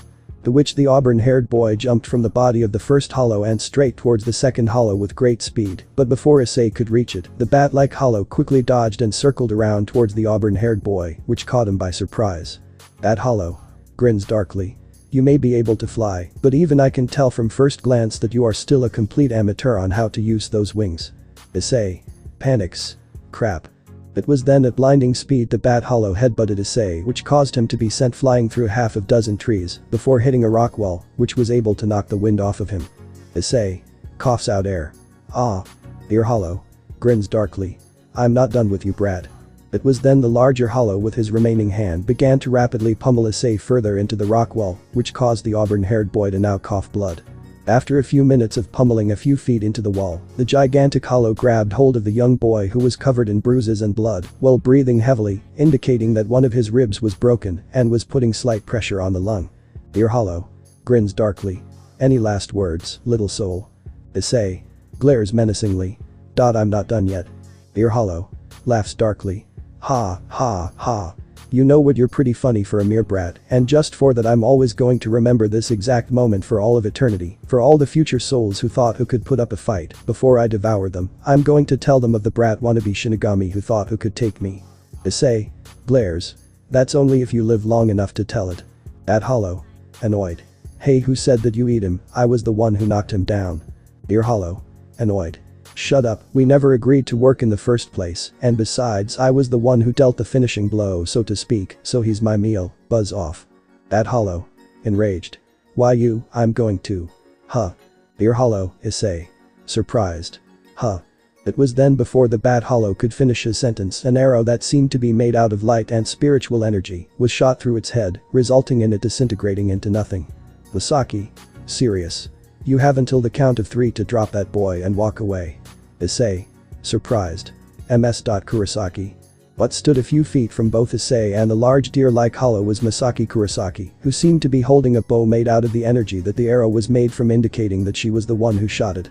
To which the auburn-haired boy jumped from the body of the first hollow and straight towards the second hollow with great speed, but before Issei could reach it, the bat-like hollow quickly dodged and circled around towards the auburn-haired boy, which caught him by surprise. That hollow. Grins darkly. You may be able to fly, but even I can tell from first glance that you are still a complete amateur on how to use those wings. Issei. Panics. Crap. It was then at blinding speed the bat hollow headbutted Issei, which caused him to be sent flying through half a dozen trees before hitting a rock wall, which was able to knock the wind off of him. Issei. Coughs out air. Ah. Dear hollow. Grins darkly. I'm not done with you, brat. It was then the larger hollow with his remaining hand began to rapidly pummel Issei further into the rock wall, which caused the auburn-haired boy to now cough blood. After a few minutes of pummeling a few feet into the wall, the gigantic hollow grabbed hold of the young boy who was covered in bruises and blood while breathing heavily, indicating that one of his ribs was broken and was putting slight pressure on the lung. Dear hollow. Grins darkly. Any last words, little soul? Issei. Glares menacingly. I'm not done yet. Dear hollow. Laughs darkly. Ha, ha, ha. You know what, you're pretty funny for a mere brat, and just for that I'm always going to remember this exact moment for all of eternity, for all the future souls who thought who could put up a fight before I devour them. I'm going to tell them of the brat wannabe Shinigami who thought who could take me. Issei. Glares. That's only if you live long enough to tell it. At hollow. Annoyed. Hey, who said that you eat him? I was the one who knocked him down. Dear hollow. Annoyed. Shut up, we never agreed to work in the first place, and besides I was the one who dealt the finishing blow so to speak, so he's my meal. Buzz off. That hollow. Enraged. Why you, I'm going to. Huh. Dear hollow, Issei. Surprised. Huh. It was then before the bat hollow could finish his sentence, an arrow that seemed to be made out of light and spiritual energy was shot through its head, resulting in it disintegrating into nothing. Wasaki. Serious. You have until the count of 3 to drop that boy and walk away. Issei. Surprised. Kurosaki. What stood a few feet from both Issei and the large deer-like hollow was Masaki Kurosaki, who seemed to be holding a bow made out of the energy that the arrow was made from, indicating that she was the one who shot it.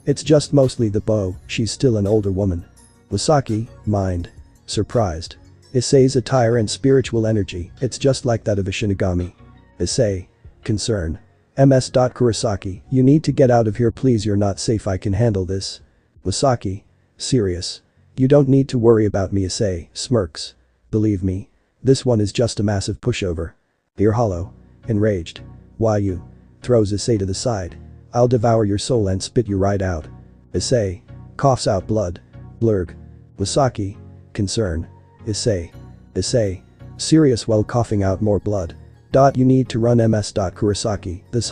It's just mostly the bow, she's still an older woman. Wasaki. Mind. Surprised. Issei's attire and spiritual energy, it's just like that of a Shinigami. Issei. Concern. Kurosaki, you need to get out of here please, you're not safe, I can handle this. Wasaki. Serious. You don't need to worry about me, Issei. Smirks. Believe me. This one is just a massive pushover. Dear hollow. Enraged. Why you? Throws Issei to the side. I'll devour your soul and spit you right out. Issei. Coughs out blood. Blurg. Wasaki. Concern. Issei. Serious while coughing out more blood. You need to run Kurosaki, this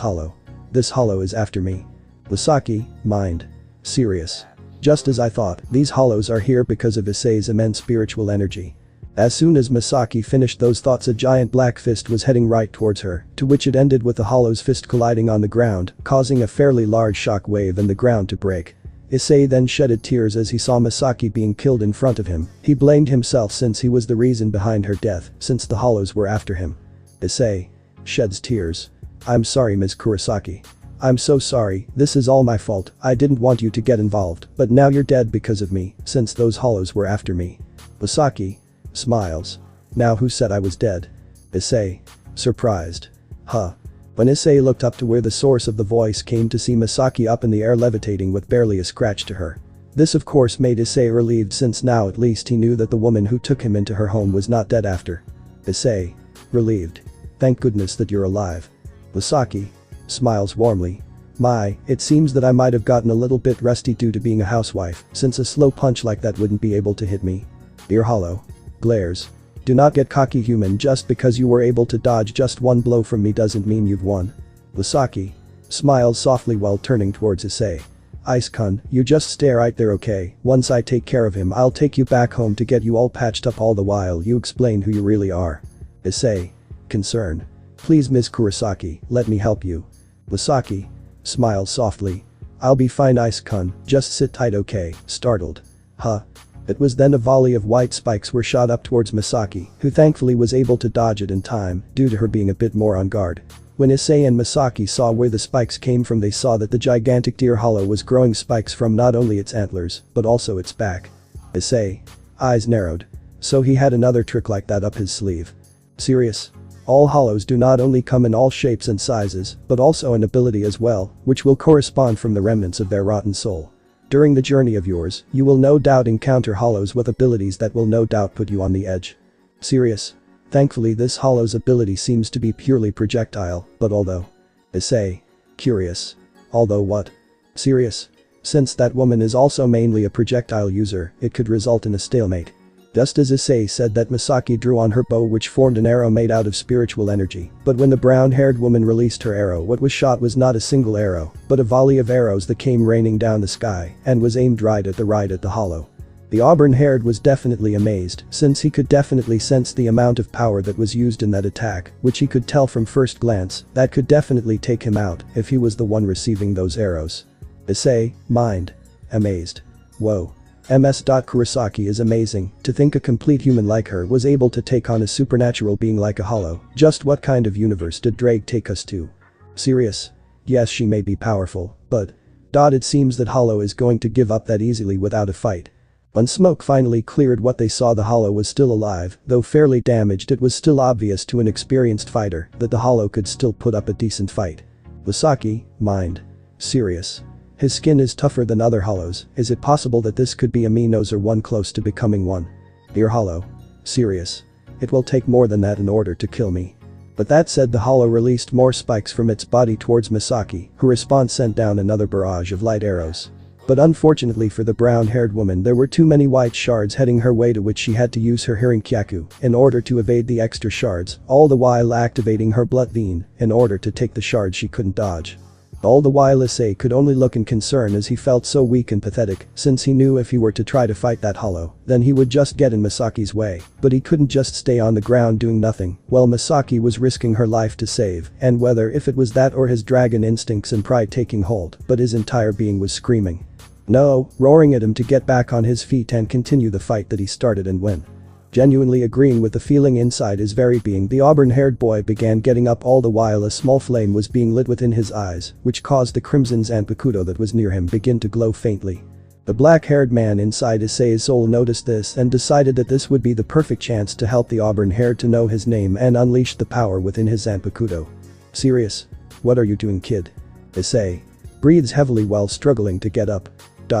hollow is after me. Wasaki. Mind. Serious. Just as I thought, these hollows are here because of Issei's immense spiritual energy. As soon as Masaki finished those thoughts, a giant black fist was heading right towards her, to which it ended with the hollow's fist colliding on the ground, causing a fairly large shock wave and the ground to break. Issei then shedded tears as he saw Masaki being killed in front of him. He blamed himself since he was the reason behind her death, since the hollows were after him. Issei. Sheds tears. I'm sorry, Ms. Kurosaki. I'm so sorry, this is all my fault, I didn't want you to get involved, but now you're dead because of me, since those hollows were after me. Misaki. Smiles. Now who said I was dead? Issei. Surprised. Huh. When Issei looked up to where the source of the voice came to see Misaki up in the air levitating with barely a scratch to her. This of course made Issei relieved, since now at least he knew that the woman who took him into her home was not dead after. Issei. Relieved. Thank goodness that you're alive. Misaki. Smiles warmly. My, it seems that I might have gotten a little bit rusty due to being a housewife, since a slow punch like that wouldn't be able to hit me. Ear hollow. Glares. Do not get cocky, human. Just because you were able to dodge just one blow from me doesn't mean you've won. Misaki. Smiles softly while turning towards Issei. Ice-kun, you just stay right there, okay? Once I take care of him I'll take you back home to get you all patched up, all the while you explain who you really are. Issei. Concern. Please, Ms. Kurosaki, let me help you. Misaki. Smiles softly. I'll be fine, Ice-kun, just sit tight, okay? Startled. Huh. It was then a volley of white spikes were shot up towards Misaki, who thankfully was able to dodge it in time due to her being a bit more on guard. When Issei and Misaki saw where the spikes came from, they saw that the gigantic deer hollow was growing spikes from not only its antlers, but also its back. Issei. Eyes narrowed. So he had another trick like that up his sleeve. Serious? All hollows do not only come in all shapes and sizes, but also an ability as well, which will correspond from the remnants of their rotten soul. During the journey of yours, you will no doubt encounter hollows with abilities that will no doubt put you on the edge. Serious? Thankfully this hollow's ability seems to be purely projectile, but although. Issei. Curious. Although what? Serious? Since that woman is also mainly a projectile user, it could result in a stalemate. Just as Issei said that, Misaki drew on her bow, which formed an arrow made out of spiritual energy, but when the brown-haired woman released her arrow, what was shot was not a single arrow, but a volley of arrows that came raining down the sky and was aimed right at the hollow. The auburn-haired was definitely amazed, since he could definitely sense the amount of power that was used in that attack, which he could tell from first glance that could definitely take him out if he was the one receiving those arrows. Issei. Mind. Amazed. Whoa. Ms. Kurosaki is amazing, to think a complete human like her was able to take on a supernatural being like a hollow. Just what kind of universe did Ddraig take us to? Serious? Yes, she may be powerful, but. It seems that hollow is going to give up that easily without a fight. When smoke finally cleared, what they saw, the hollow was still alive, though fairly damaged. It was still obvious to an experienced fighter that the hollow could still put up a decent fight. Misaki. Mind. Serious? His skin is tougher than other hollows. Is it possible that this could be a Minos or one close to becoming one? Ear hollow. Serious? It will take more than that in order to kill me. But that said, the hollow released more spikes from its body towards Misaki, who response sent down another barrage of light arrows. But unfortunately for the brown-haired woman, there were too many white shards heading her way, to which she had to use her hearing kyaku in order to evade the extra shards, all the while activating her blood vein in order to take the shards she couldn't dodge. All the while Issei could only look in concern, as he felt so weak and pathetic, since he knew if he were to try to fight that hollow, then he would just get in Misaki's way, but he couldn't just stay on the ground doing nothing while Misaki was risking her life to save, and whether if it was that or his dragon instincts and pride taking hold, but his entire being was screaming. No, roaring at him to get back on his feet and continue the fight that he started and win. Genuinely agreeing with the feeling inside his very being, the auburn-haired boy began getting up, all the while a small flame was being lit within his eyes, which caused the crimson Zanpakuto that was near him begin to glow faintly. The black-haired man inside Issei's soul noticed this and decided that this would be the perfect chance to help the auburn-haired to know his name and unleash the power within his Zanpakuto. Serious? What are you doing, kid? Issei breathes heavily while struggling to get up.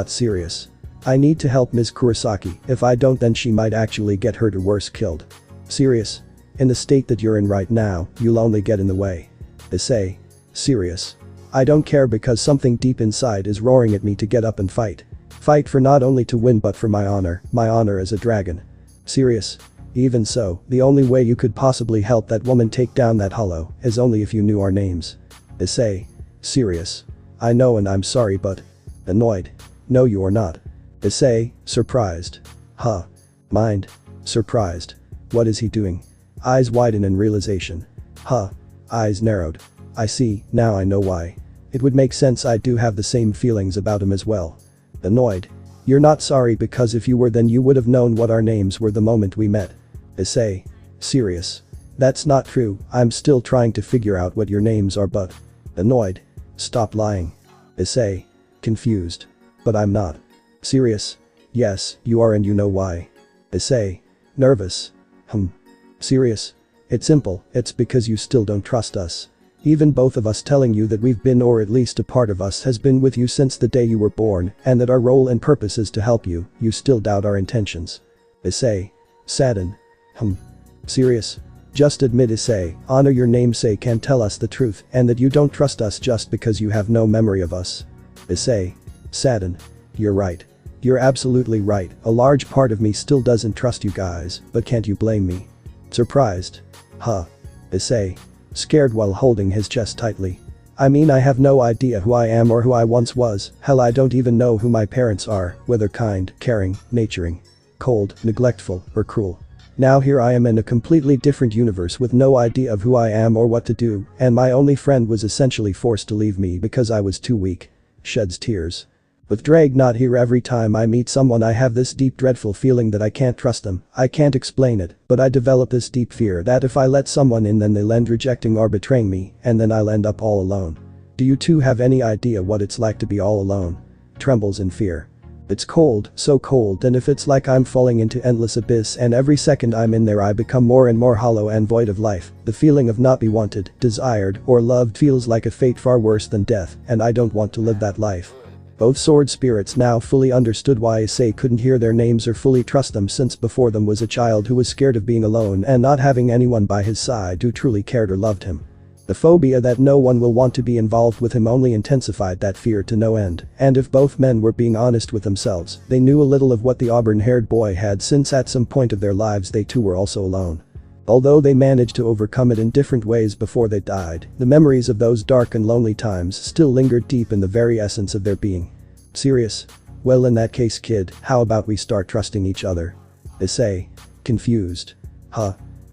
Serious? I need to help Ms. Kurosaki. If I don't, then she might actually get hurt or worse, killed. Serious? In the state that you're in right now, you'll only get in the way. Issei. Serious? I don't care, because something deep inside is roaring at me to get up and fight. Fight for not only to win but for my honor as a dragon. Serious? Even so, the only way you could possibly help that woman take down that hollow is only if you knew our names. Issei. Serious? I know, and I'm sorry, but. Annoyed. No, you are not. Issei. Surprised. Huh. Mind. Surprised. What is he doing? Eyes widen in realization. Huh. Eyes narrowed. I see, now I know why. It would make sense, I do have the same feelings about him as well. Annoyed. You're not sorry, because if you were, then you would have known what our names were the moment we met. Issei. Serious? That's not true, I'm still trying to figure out what your names are but. Annoyed. Stop lying. Issei. Confused. But I'm not. Serious. Yes, you are and you know why. Issei. Nervous. Serious. It's simple, it's because you still don't trust us. Even both of us telling you that we've been or at least a part of us has been with you since the day you were born and that our role and purpose is to help you, you still doubt our intentions. Issei. Sadden. Serious. Just admit Issei, honor your namesake and tell us the truth and that you don't trust us just because you have no memory of us. Issei. Sadden. You're right. You're absolutely right, a large part of me still doesn't trust you guys, but can't you blame me? Surprised. Issei. Scared while holding his chest tightly. I mean, I have no idea who I am or who I once was, hell I don't even know who my parents are, whether kind, caring, nurturing, cold, neglectful, or cruel. Now here I am in a completely different universe with no idea of who I am or what to do, and my only friend was essentially forced to leave me because I was too weak. Sheds tears. With Ddraig not here, every time I meet someone I have this deep dreadful feeling that I can't trust them. I can't explain it, but I develop this deep fear that if I let someone in then they'll end rejecting or betraying me, and then I'll end up all alone. Do you two have any idea what it's like to be all alone? Trembles in fear. It's cold, so cold, and if it's like I'm falling into endless abyss and every second I'm in there I become more and more hollow and void of life, the feeling of not be wanted, desired, or loved feels like a fate far worse than death, and I don't want to live that life. Both sword spirits now fully understood why Issei couldn't hear their names or fully trust them since before them was a child who was scared of being alone and not having anyone by his side who truly cared or loved him. The phobia that no one will want to be involved with him only intensified that fear to no end, and if both men were being honest with themselves, they knew a little of what the auburn-haired boy had since at some point of their lives they too were also alone. Although they managed to overcome it in different ways before they died, the memories of those dark and lonely times still lingered deep in the very essence of their being. Serious? Well, in that case, kid, how about we start trusting each other? Issei. Confused.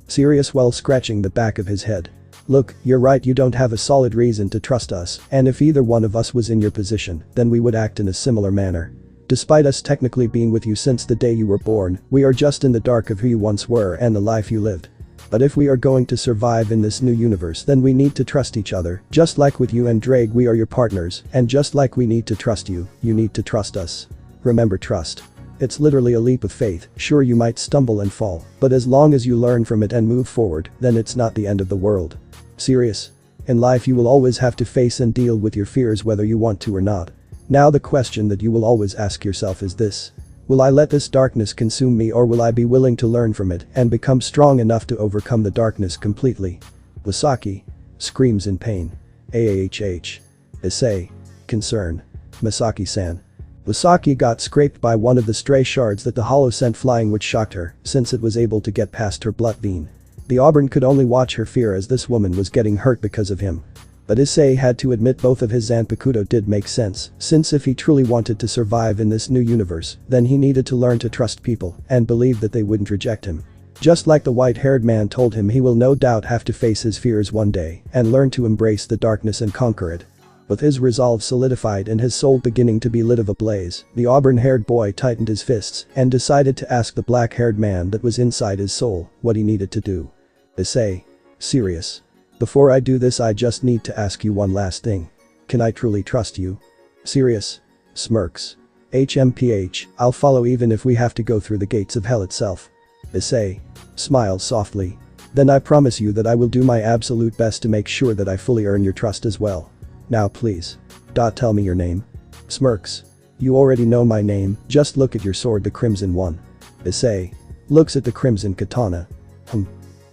Serious while scratching the back of his head. Look, you're right, you don't have a solid reason to trust us, and if either one of us was in your position, then we would act in a similar manner. Despite us technically being with you since the day you were born, we are just in the dark of who you once were and the life you lived. But if we are going to survive in this new universe then we need to trust each other, just like with you and Ddraig we are your partners, and just like we need to trust you, you need to trust us. Remember, trust. It's literally a leap of faith, sure you might stumble and fall, but as long as you learn from it and move forward, then it's not the end of the world. Serious? In life you will always have to face and deal with your fears whether you want to or not. Now the question that you will always ask yourself is this. Will I let this darkness consume me or will I be willing to learn from it and become strong enough to overcome the darkness completely? Misaki. Screams in pain. Issei. Concern. Misaki-san. Misaki got scraped by one of the stray shards that the hollow sent flying, which shocked her, since it was able to get past her blood vein. The Auburn could only watch her fear as this woman was getting hurt because of him. But Issei had to admit both of his Zanpakuto did make sense, since if he truly wanted to survive in this new universe, then he needed to learn to trust people and believe that they wouldn't reject him. Just like the white-haired man told him, he will no doubt have to face his fears one day and learn to embrace the darkness and conquer it. With his resolve solidified and his soul beginning to be lit of a blaze, the auburn-haired boy tightened his fists and decided to ask the black-haired man that was inside his soul what he needed to do. Issei. Serious? Before I do this I just need to ask you one last thing. Can I truly trust you? Serious? Smirks. HMPH, I'll follow even if we have to go through the gates of hell itself. Issei. Smiles softly. Then I promise you that I will do my absolute best to make sure that I fully earn your trust as well. Now please. Tell me your name. Smirks. You already know my name, just look at your sword, the crimson one. Issei. Looks at the crimson katana.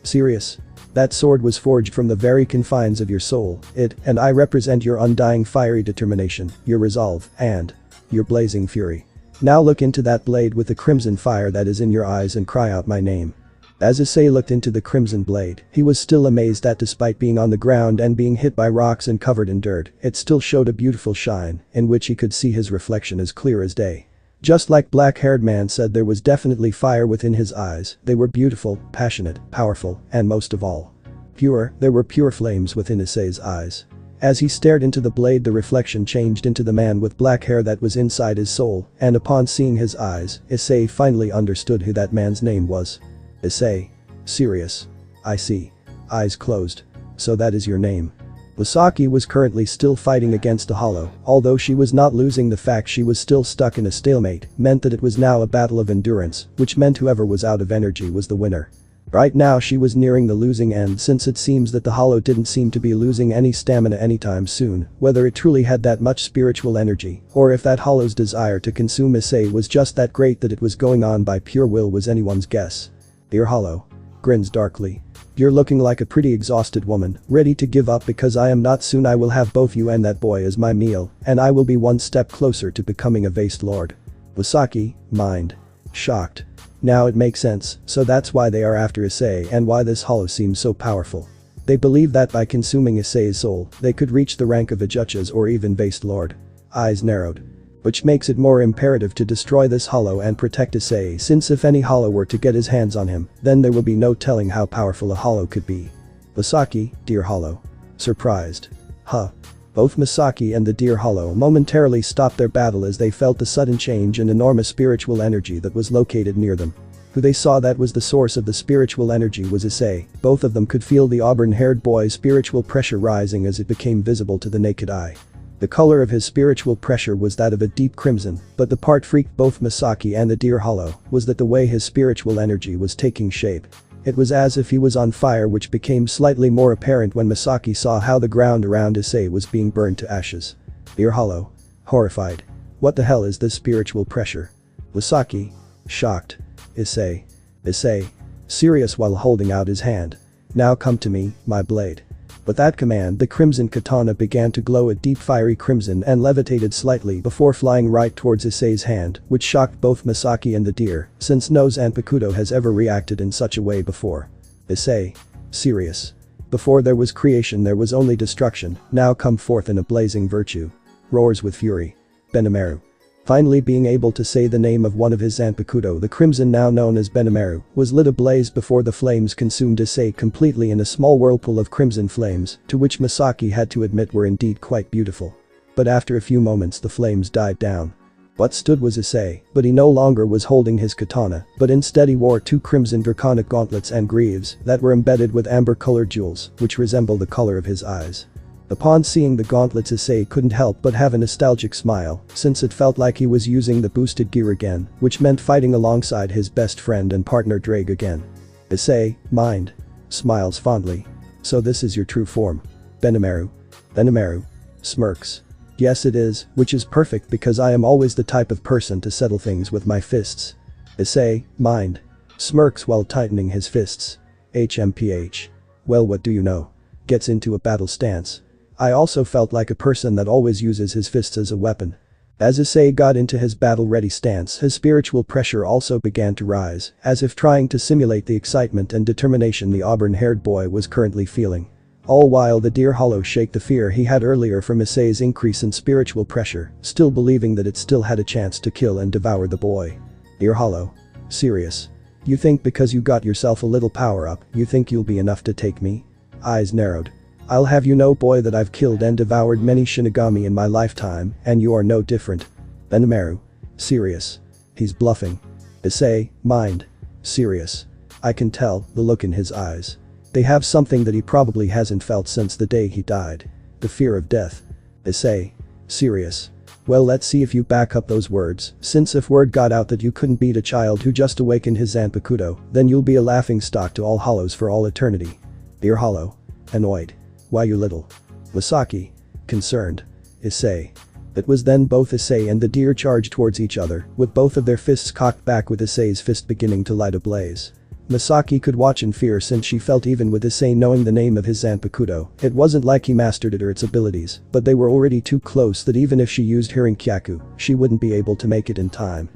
Serious? That sword was forged from the very confines of your soul, and I represent your undying fiery determination, your resolve, and your blazing fury. Now look into that blade with the crimson fire that is in your eyes and cry out my name. As Issei looked into the crimson blade, he was still amazed that despite being on the ground and being hit by rocks and covered in dirt, it still showed a beautiful shine, in which he could see his reflection as clear as day. Just like black-haired man said, there was definitely fire within his eyes. They were beautiful, passionate, powerful, and most of all, pure. There were pure flames within Issei's eyes. As he stared into the blade, the reflection changed into the man with black hair that was inside his soul, and upon seeing his eyes, Issei finally understood who that man's name was. Issei. Serious? I see. eyes closed. So that is your name. Misaki was currently still fighting against the hollow, although she was not losing. The fact she was still stuck in a stalemate meant that it was now a battle of endurance, which meant whoever was out of energy was the winner. Right now she was nearing the losing end since it seems that the hollow didn't seem to be losing any stamina anytime soon, whether it truly had that much spiritual energy, or if that hollow's desire to consume Issei was just that great that it was going on by pure will was anyone's guess. Dear hollow grins darkly. You're looking like a pretty exhausted woman, ready to give up because I am not. Soon I will have both you and that boy as my meal, and I will be one step closer to becoming a vast lord. Misaki, mind. Shocked. Now it makes sense, so that's why they are after Issei and why this hollow seems so powerful. They believe that by consuming Issei's soul, they could reach the rank of a Judges or even vast lord. Eyes narrowed. Which makes it more imperative to destroy this hollow and protect Issei, since if any hollow were to get his hands on him, then there will be no telling how powerful a hollow could be. Misaki, dear hollow. Surprised. Huh. Both Misaki and the deer hollow momentarily stopped their battle as they felt the sudden change in enormous spiritual energy that was located near them. Who they saw that was the source of the spiritual energy was Issei. Both of them could feel the auburn-haired boy's spiritual pressure rising as it became visible to the naked eye. The color of his spiritual pressure was that of a deep crimson, but the part freaked both Misaki and the deer hollow was that the way his spiritual energy was taking shape. It was as if he was on fire, which became slightly more apparent when Misaki saw how the ground around Issei was being burned to ashes. Deer hollow. Horrified. What the hell is this spiritual pressure? Misaki. Shocked. Issei. Issei. Serious while holding out his hand. Now come to me, my blade. With that command, the crimson katana began to glow a deep fiery crimson and levitated slightly before flying right towards Issei's hand, which shocked both Misaki and the deer, since no Zanpakuto has ever reacted in such a way before. Issei. Serious. Before there was creation there was only destruction, now come forth in a blazing virtue. Roars with fury. Benimaru. Finally being able to say the name of one of his Zanpakuto, the crimson now known as Benimaru, was lit ablaze before the flames consumed Issei completely in a small whirlpool of crimson flames, to which Misaki had to admit were indeed quite beautiful. But after a few moments the flames died down. What stood was Issei, but he no longer was holding his katana, but instead he wore two crimson draconic gauntlets and greaves that were embedded with amber-colored jewels, which resemble the color of his eyes. Upon seeing the gauntlets, Issei couldn't help but have a nostalgic smile, since it felt like he was using the boosted gear again, which meant fighting alongside his best friend and partner Ddraig again. Issei, mind. Smiles fondly. So this is your true form. Benimaru. Benimaru. Smirks. Yes it is, which is perfect because I am always the type of person to settle things with my fists. Issei, mind. Smirks while tightening his fists. HMPH. Well, what do you know? Gets into a battle stance. I also felt like a person that always uses his fists as a weapon. As Issei got into his battle-ready stance, his spiritual pressure also began to rise, as if trying to simulate the excitement and determination the auburn-haired boy was currently feeling. All while the deer hollow shake the fear he had earlier from Issei's increase in spiritual pressure, still believing that it still had a chance to kill and devour the boy. Deer hollow. Serious. You think because you got yourself a little power up, you think you'll be enough to take me? Eyes narrowed. I'll have you know, boy, that I've killed and devoured many Shinigami in my lifetime, and you are no different. Benimaru. Serious. He's bluffing. Issei, mind. Serious. I can tell, the look in his eyes. They have something that he probably hasn't felt since the day he died. The fear of death. Issei. Serious. Well, let's see if you back up those words, since if word got out that you couldn't beat a child who just awakened his Zanpakuto, then you'll be a laughingstock to all hollows for all eternity. Dear hollow. Annoyed. Why you little? Misaki. Concerned. Issei. It was then both Issei and the deer charged towards each other, with both of their fists cocked back with Issei's fist beginning to light ablaze. Misaki could watch in fear since she felt even with Issei knowing the name of his Zanpakuto, it wasn't like he mastered it or its abilities, but they were already too close that even if she used Hirinkyaku, she wouldn't be able to make it in time.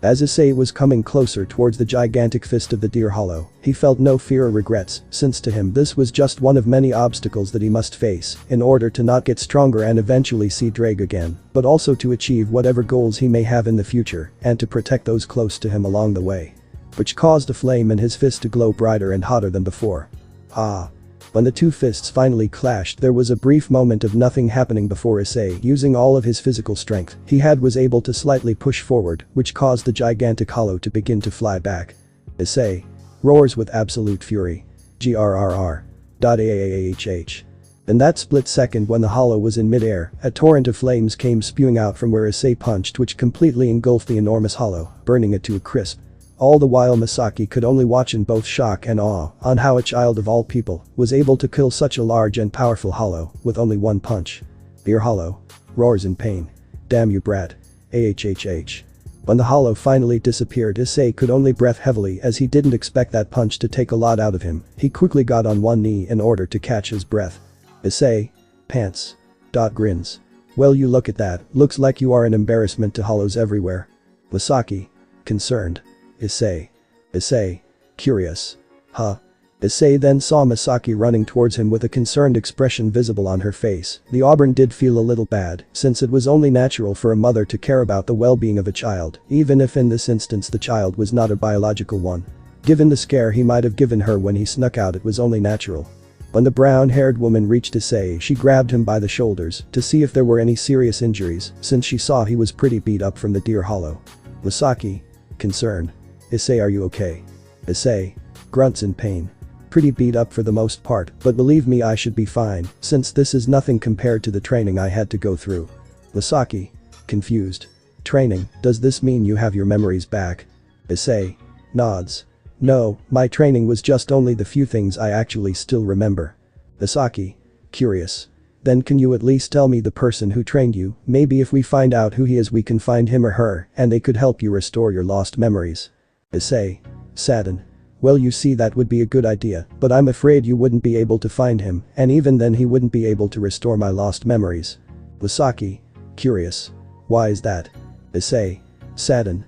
As Issei was coming closer towards the gigantic fist of the deer hollow, he felt no fear or regrets, since to him this was just one of many obstacles that he must face in order to not get stronger and eventually see Ddraig again, but also to achieve whatever goals he may have in the future and to protect those close to him along the way. Which caused a flame in his fist to glow brighter and hotter than before. Ah. When the two fists finally clashed, there was a brief moment of nothing happening before Issei, using all of his physical strength he had, was able to slightly push forward, which caused the gigantic hollow to begin to fly back. Issei roars with absolute fury. Grrr. AAAHH. In that split second when the hollow was in midair, a torrent of flames came spewing out from where Issei punched, which completely engulfed the enormous hollow, burning it to a crisp. All the while Misaki could only watch in both shock and awe on how a child of all people was able to kill such a large and powerful hollow with only one punch. Your hollow roars in pain. Damn you brat. AHHH. When the hollow finally disappeared, Issei could only breath heavily as he didn't expect that punch to take a lot out of him. He quickly got on one knee in order to catch his breath. Issei. Pants. Grins. Well, you look at that, looks like you are an embarrassment to hollows everywhere. Misaki. Concerned. Issei. Issei. Curious. Huh? Issei then saw Misaki running towards him with a concerned expression visible on her face. The Auburn did feel a little bad, since it was only natural for a mother to care about the well-being of a child, even if in this instance the child was not a biological one. Given the scare he might have given her when he snuck out, it was only natural. When the brown-haired woman reached Issei, she grabbed him by the shoulders to see if there were any serious injuries, since she saw he was pretty beat up from the deer hollow. Misaki. Concerned. Issei, are you okay? Issei. Grunts in pain. Pretty beat up for the most part, but believe me, I should be fine, since this is nothing compared to the training I had to go through. Misaki. Confused. Training, does this mean you have your memories back? Issei. Nods. No, my training was just only the few things I actually still remember. Misaki. Curious. Then can you at least tell me the person who trained you? Maybe if we find out who he is we can find him or her, and they could help you restore your lost memories. Issei. Sadden. Well, you see, that would be a good idea, but I'm afraid you wouldn't be able to find him, and even then he wouldn't be able to restore my lost memories. Misaki. Curious. Why is that? Issei. Sadden.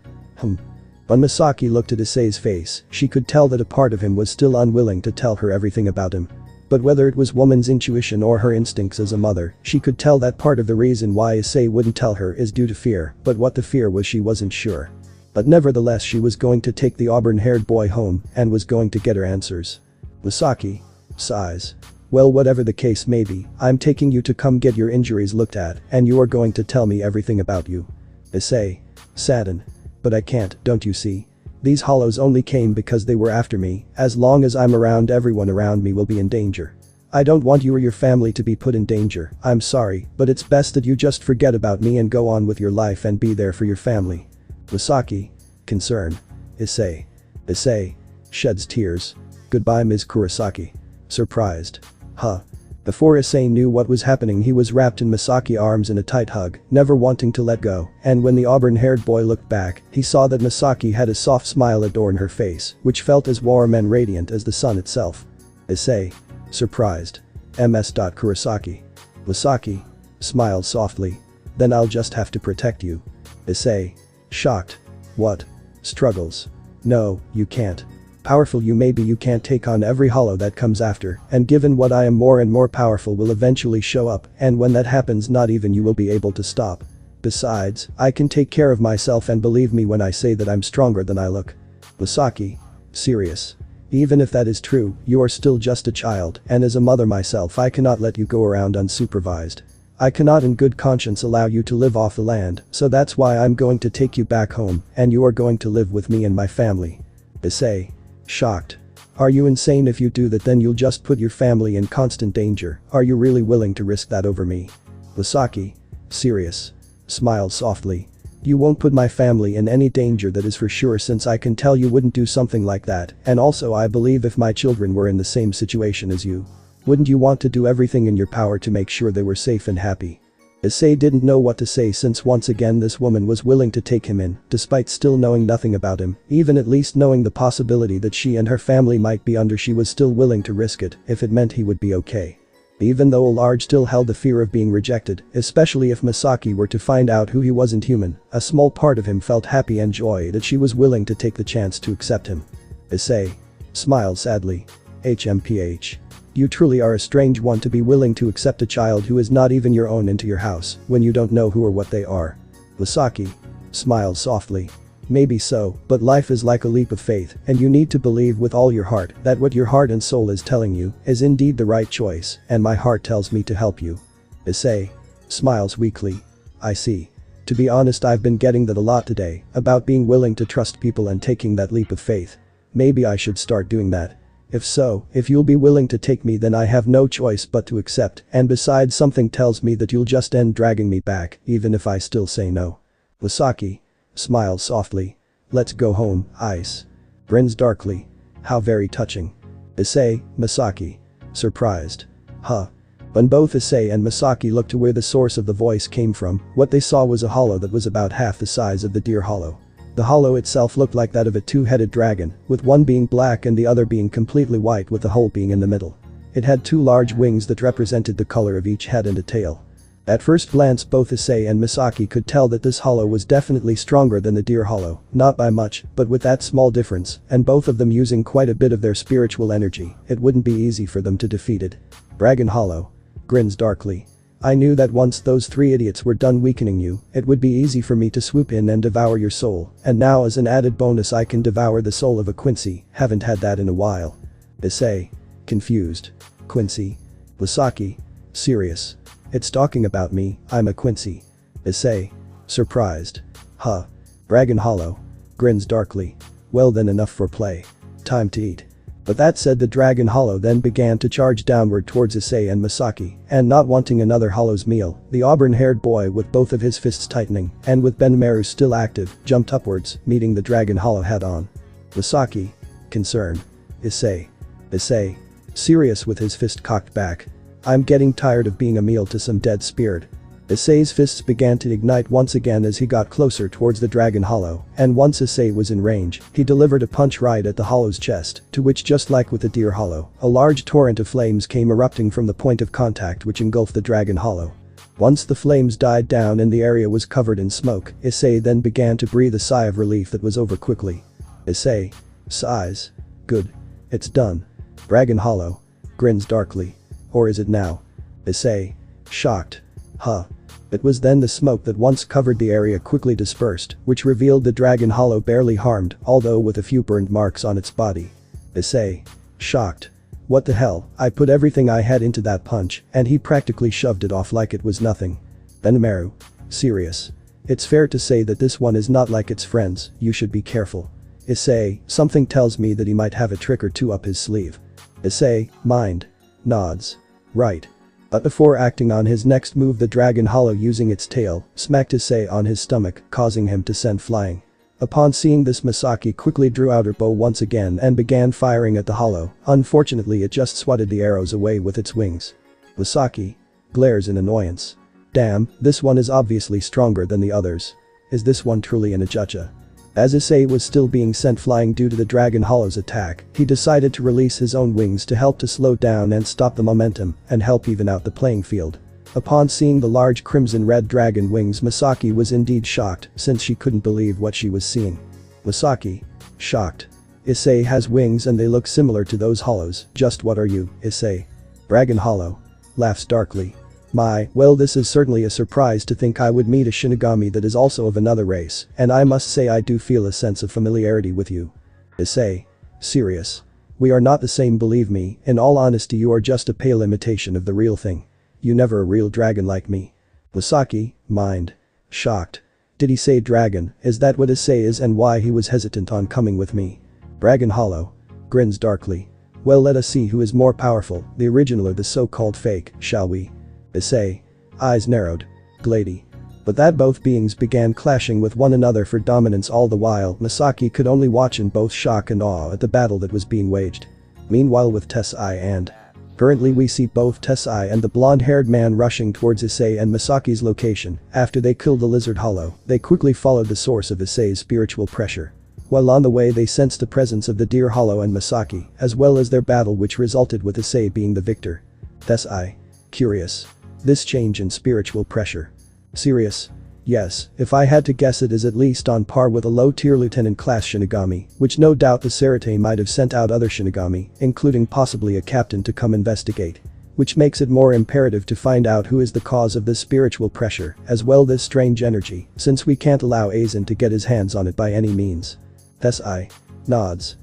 When Misaki looked at Issei's face, she could tell that a part of him was still unwilling to tell her everything about him. But whether it was woman's intuition or her instincts as a mother, she could tell that part of the reason why Issei wouldn't tell her is due to fear, but what the fear was she wasn't sure. But nevertheless, she was going to take the auburn-haired boy home and was going to get her answers. Misaki. Sighs. Well, whatever the case may be, I'm taking you to come get your injuries looked at, and you are going to tell me everything about you. Issei. Sadden. But I can't, don't you see? These hollows only came because they were after me. As long as I'm around, everyone around me will be in danger. I don't want you or your family to be put in danger. I'm sorry, but it's best that you just forget about me and go on with your life and be there for your family. Misaki. Concern. Issei. Issei. Sheds tears. Goodbye, Ms. Kurosaki. Surprised. Huh. Before Issei knew what was happening, he was wrapped in Misaki's arms in a tight hug, never wanting to let go, and when the auburn-haired boy looked back, he saw that Misaki had a soft smile adorn her face, which felt as warm and radiant as the sun itself. Issei. Surprised. Ms. Kurosaki. Misaki. Smiled softly. Then I'll just have to protect you. Issei. Shocked. What? Struggles. No, you can't. Powerful you may be, you can't take on every hollow that comes after, and given what I am, more and more powerful will eventually show up, and when that happens not even you will be able to stop. Besides, I can take care of myself, and believe me when I say that I'm stronger than I look. Misaki. Serious. Even if that is true, you are still just a child, and as a mother myself I cannot let you go around unsupervised. I cannot in good conscience allow you to live off the land, so that's why I'm going to take you back home, and you are going to live with me and my family. Issei. Shocked. Are you insane? If you do that then you'll just put your family in constant danger. Are you really willing to risk that over me? Misaki. Serious. Smiled softly. You won't put my family in any danger, that is for sure, since I can tell you wouldn't do something like that, and also I believe if my children were in the same situation as you, wouldn't you want to do everything in your power to make sure they were safe and happy? Issei didn't know what to say, since once again this woman was willing to take him in, despite still knowing nothing about him, even at least knowing the possibility that she and her family might be under. She was still willing to risk it if it meant he would be okay. Even though Large still held the fear of being rejected, especially if Misaki were to find out who he wasn't human, a small part of him felt happy and joy that she was willing to take the chance to accept him. Issei. Smiled sadly. HMPH. You truly are a strange one to be willing to accept a child who is not even your own into your house when you don't know who or what they are. Misaki. Smiled softly. Maybe so, but life is like a leap of faith, and you need to believe with all your heart that what your heart and soul is telling you is indeed the right choice, and my heart tells me to help you. Issei. Smiles weakly. I see. To be honest, I've been getting that a lot today, about being willing to trust people and taking that leap of faith. Maybe I should start doing that. If so, if you'll be willing to take me then I have no choice but to accept, and besides something tells me that you'll just end dragging me back, even if I still say no. Misaki smiles softly. Let's go home, Ice. Grins darkly. How very touching. Issei, Misaki. Surprised. Huh. When both Issei and Misaki looked to where the source of the voice came from, what they saw was a hollow that was about half the size of the deer hollow. The hollow itself looked like that of a two-headed dragon, with one being black and the other being completely white with the hole being in the middle. It had two large wings that represented the color of each head and a tail. At first glance both Issei and Misaki could tell that this hollow was definitely stronger than the deer hollow, not by much, but with that small difference, and both of them using quite a bit of their spiritual energy, it wouldn't be easy for them to defeat it. Dragon Hollow grins darkly. I knew that once those three idiots were done weakening you, it would be easy for me to swoop in and devour your soul, and now as an added bonus I can devour the soul of a Quincy, haven't had that in a while. Issei confused. Quincy. Misaki serious. It's talking about me, I'm a Quincy. Issei surprised. Huh. Dragon Hollow grins darkly. Well then, enough for play. Time to eat. But that said, the Dragon Hollow then began to charge downward towards Issei and Misaki, and not wanting another Hollow's meal, the auburn-haired boy with both of his fists tightening, and with Benmaru still active, jumped upwards, meeting the Dragon Hollow head-on. Misaki concerned. Issei serious with his fist cocked back. I'm getting tired of being a meal to some dead spirit. Issei's fists began to ignite once again as he got closer towards the Dragon Hollow, and once Issei was in range, he delivered a punch right at the Hollow's chest, to which, just like with the Deer Hollow, a large torrent of flames came erupting from the point of contact which engulfed the Dragon Hollow. Once the flames died down and the area was covered in smoke, Issei then began to breathe a sigh of relief that was over quickly. Issei sighs. Good. It's done. Dragon Hollow grins darkly. Or is it now? Issei shocked. Huh. It was then the smoke that once covered the area quickly dispersed, which revealed the Dragon Hollow barely harmed, although with a few burned marks on its body. Issei shocked. What the hell, I put everything I had into that punch, and he practically shoved it off like it was nothing. Benmaru serious. It's fair to say that this one is not like its friends, you should be careful. Issei, something tells me that he might have a trick or two up his sleeve. Issei mind nods. Right. But before acting on his next move, the Dragon Hollow, using its tail, smacked Issei on his stomach, causing him to send flying. Upon seeing this, Misaki quickly drew out her bow once again and began firing at the hollow. Unfortunately, it just swatted the arrows away with its wings. Misaki glares in annoyance. Damn, this one is obviously stronger than the others. Is this one truly an Ajucha? As Issei was still being sent flying due to the Dragon Hollow's attack, he decided to release his own wings to help to slow down and stop the momentum and help even out the playing field. Upon seeing the large crimson-red dragon wings, Misaki was indeed shocked, since she couldn't believe what she was seeing. Misaki shocked. Issei has wings and they look similar to those hollows, just what are you, Issei? Dragon Hollow laughs darkly. My, well, this is certainly a surprise to think I would meet a Shinigami that is also of another race, and I must say I do feel a sense of familiarity with you. Issei serious. We are not the same, believe me, in all honesty you are just a pale imitation of the real thing. You never a real dragon like me. Misaki mind shocked. Did he say dragon? Is that what Issei is and why he was hesitant on coming with me? Dragon Hollow grins darkly. Well, let us see who is more powerful, the original or the so-called fake, shall we? Issei eyes narrowed. Glady. But that both beings began clashing with one another for dominance. All the while, Misaki could only watch in both shock and awe at the battle that was being waged. Meanwhile, with Issei and currently we see both Issei and the blonde-haired man rushing towards Issei and Misaki's location. After they killed the Lizard Hollow, they quickly followed the source of Issei's spiritual pressure. While on the way, they sensed the presence of the Deer Hollow and Misaki, as well as their battle, which resulted with Issei being the victor. Issei curious. This change in spiritual pressure. Serious? Yes, if I had to guess it is at least on par with a low-tier lieutenant class Shinigami, which no doubt the Sekiryūtei might have sent out other Shinigami, including possibly a captain, to come investigate. Which makes it more imperative to find out who is the cause of this spiritual pressure, as well this strange energy, since we can't allow Aizen to get his hands on it by any means. Issei nods.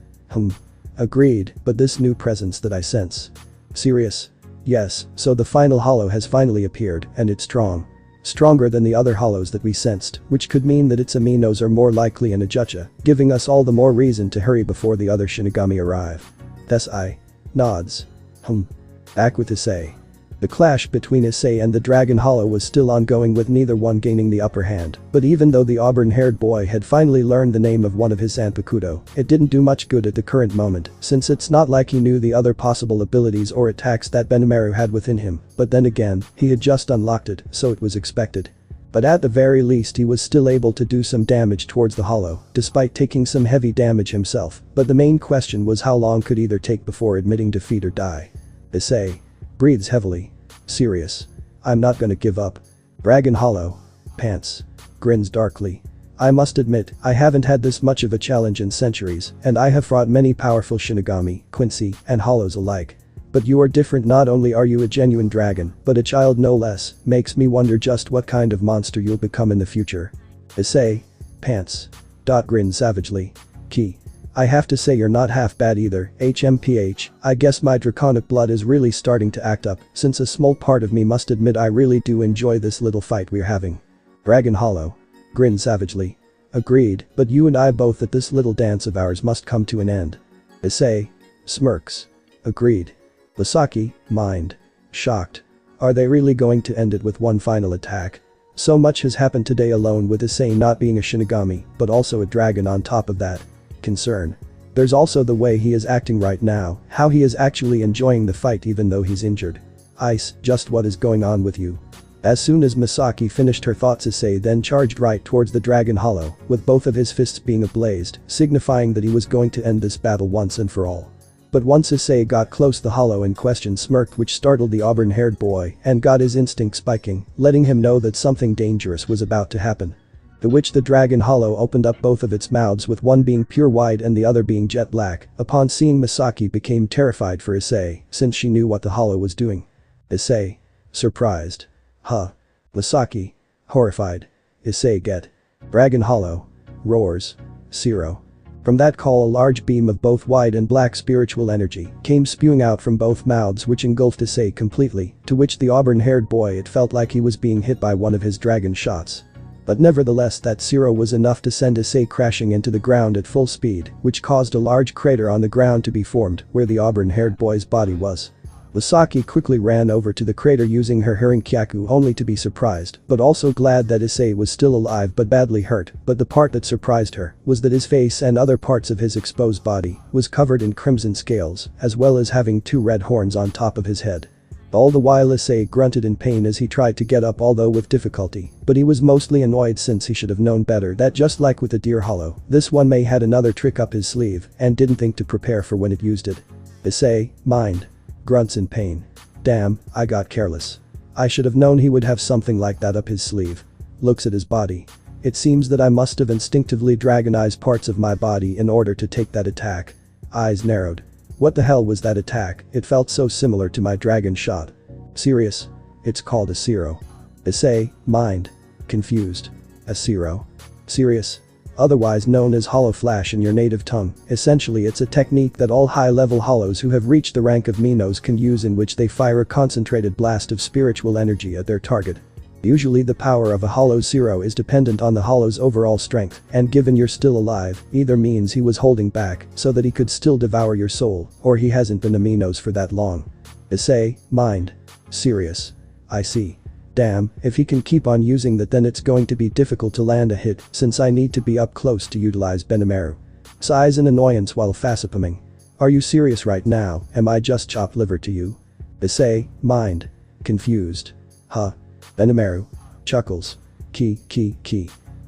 Agreed, but this new presence that I sense. Serious? Yes, so the final hollow has finally appeared, and it's strong. Stronger than the other hollows that we sensed, which could mean that its aminos are more likely an Ajucha, giving us all the more reason to hurry before the other Shinigami arrive. Issei. Nods. Back with Issei. The clash between Issei and the Dragon Hollow was still ongoing with neither one gaining the upper hand, but even though the auburn-haired boy had finally learned the name of one of his Zanpakuto, it didn't do much good at the current moment, since it's not like he knew the other possible abilities or attacks that Benimaru had within him, but then again, he had just unlocked it, so it was expected. But at the very least he was still able to do some damage towards the hollow, despite taking some heavy damage himself, but the main question was how long could either take before admitting defeat or die. Issei breathes heavily. Serious. I'm not gonna give up. Dragon Hollow pants. Grins darkly. I must admit, I haven't had this much of a challenge in centuries, and I have fought many powerful Shinigami, Quincy, and Hollows alike. But you are different. Not only are you a genuine dragon, but a child no less. Makes me wonder just what kind of monster you'll become in the future. Issei pants. Grins savagely. Key. I have to say you're not half bad either, HMPH, I guess my draconic blood is really starting to act up, since a small part of me must admit I really do enjoy this little fight we're having. Dragon Hollow grins savagely. Agreed, but you and I both that this little dance of ours must come to an end. Issei smirks. Agreed. Misaki mind. Shocked. Are they really going to end it with one final attack? So much has happened today alone, with Issei not being a Shinigami, but also a dragon on top of that. Concern. There's also the way he is acting right now, how he is actually enjoying the fight even though he's injured. Ice, just what is going on with you? As soon as Misaki finished her thoughts, Issei then charged right towards the Dragon Hollow, with both of his fists being ablazed, signifying that he was going to end this battle once and for all. But once Issei got close, the hollow in question smirked, which startled the auburn-haired boy and got his instinct spiking, letting him know that something dangerous was about to happen. To which the Dragon Hollow opened up both of its mouths, with one being pure white and the other being jet black. Upon seeing Misaki became terrified for Issei, since she knew what the hollow was doing. Issei surprised. Huh. Misaki horrified. Issei get. Dragon Hollow roars. Zero. From that call, a large beam of both white and black spiritual energy came spewing out from both mouths, which engulfed Issei completely, to which the auburn-haired boy, it felt like he was being hit by one of his dragon shots. But nevertheless, that zero was enough to send Issei crashing into the ground at full speed, which caused a large crater on the ground to be formed where the auburn-haired boy's body was. Misaki quickly ran over to the crater using her Harinkyaku, only to be surprised, but also glad that Issei was still alive but badly hurt. But the part that surprised her was that his face and other parts of his exposed body was covered in crimson scales, as well as having two red horns on top of his head. All the while Issei grunted in pain as he tried to get up, although with difficulty, but he was mostly annoyed since he should have known better that just like with the Deer Hollow, this one may had another trick up his sleeve and didn't think to prepare for when it used it. Issei mind. Grunts in pain. Damn, I got careless. I should have known he would have something like that up his sleeve. Looks at his body. It seems that I must have instinctively dragonized parts of my body in order to take that attack. Eyes narrowed. What the hell was that attack? It felt so similar to my dragon shot. Serious? It's called a zero. Issei mind. Confused. A zero. Serious? Otherwise known as Hollow Flash in your native tongue. Essentially, it's a technique that all high-level hollows who have reached the rank of Minos can use, in which they fire a concentrated blast of spiritual energy at their target. Usually the power of a hollow zero is dependent on the hollow's overall strength, and given you're still alive, either means he was holding back so that he could still devour your soul, or he hasn't been a Minos for that long. Issei mind. Serious. I see. Damn, if he can keep on using that, then it's going to be difficult to land a hit, since I need to be up close to utilize Benimaru. Sighs in annoyance while facepalming. Are you serious right now? Am I just chopped liver to you? Issei mind. Confused. Huh. Benimaru chuckles. Key.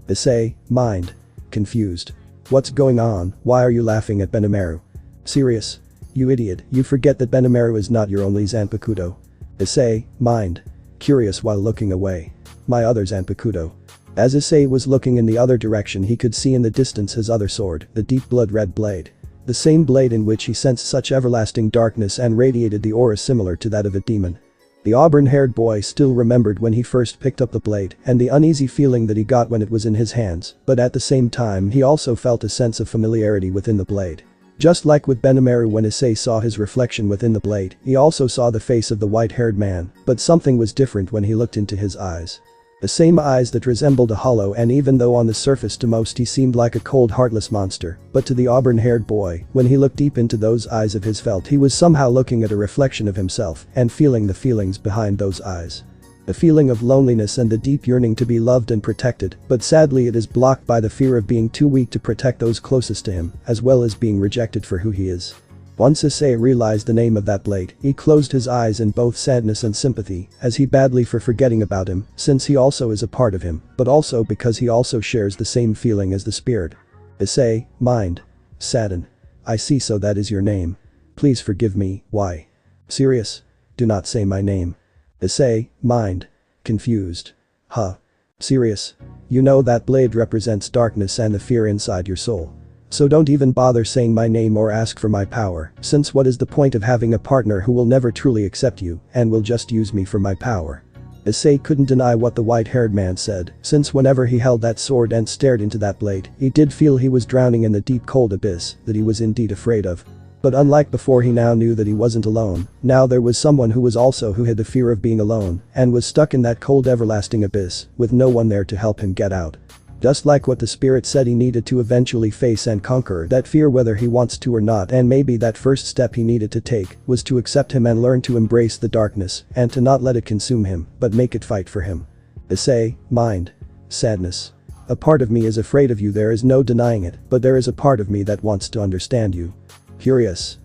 Issei mind. Confused. What's going on? Why are you laughing at Benimaru? Serious? You idiot, you forget that Benimaru is not your only Zanpakuto. Issei mind. Curious while looking away. My other Zanpakuto. As Issei was looking in the other direction, he could see in the distance his other sword, the deep blood red blade. The same blade in which he sensed such everlasting darkness and radiated the aura similar to that of a demon. The auburn-haired boy still remembered when he first picked up the blade and the uneasy feeling that he got when it was in his hands, but at the same time he also felt a sense of familiarity within the blade. Just like with Benimaru, when Issei saw his reflection within the blade, he also saw the face of the white-haired man, but something was different when he looked into his eyes. The same eyes that resembled a hollow, and even though on the surface to most he seemed like a cold heartless monster, but to the auburn-haired boy, when he looked deep into those eyes of his felt he was somehow looking at a reflection of himself and feeling the feelings behind those eyes. The feeling of loneliness and the deep yearning to be loved and protected, but sadly it is blocked by the fear of being too weak to protect those closest to him, as well as being rejected for who he is. Once Issei realized the name of that blade, he closed his eyes in both sadness and sympathy, as he badly for forgetting about him, since he also is a part of him, but also because he also shares the same feeling as the spirit. Issei, mind. Sadden. I see, so that is your name. Please forgive me, why? Serious? Do not say my name. Issei, mind. Confused. Huh. Serious? You know that blade represents darkness and the fear inside your soul. So don't even bother saying my name or ask for my power, since what is the point of having a partner who will never truly accept you and will just use me for my power? Issei couldn't deny what the white-haired man said, since whenever he held that sword and stared into that blade, he did feel he was drowning in the deep cold abyss that he was indeed afraid of. But unlike before, he now knew that he wasn't alone. Now there was someone who had the fear of being alone and was stuck in that cold everlasting abyss with no one there to help him get out. Just like what the spirit said, he needed to eventually face and conquer that fear whether he wants to or not, and maybe that first step he needed to take was to accept him and learn to embrace the darkness and to not let it consume him, but make it fight for him. Issei, mind. Sadness. A part of me is afraid of you, there is no denying it, but there is a part of me that wants to understand you. Curious.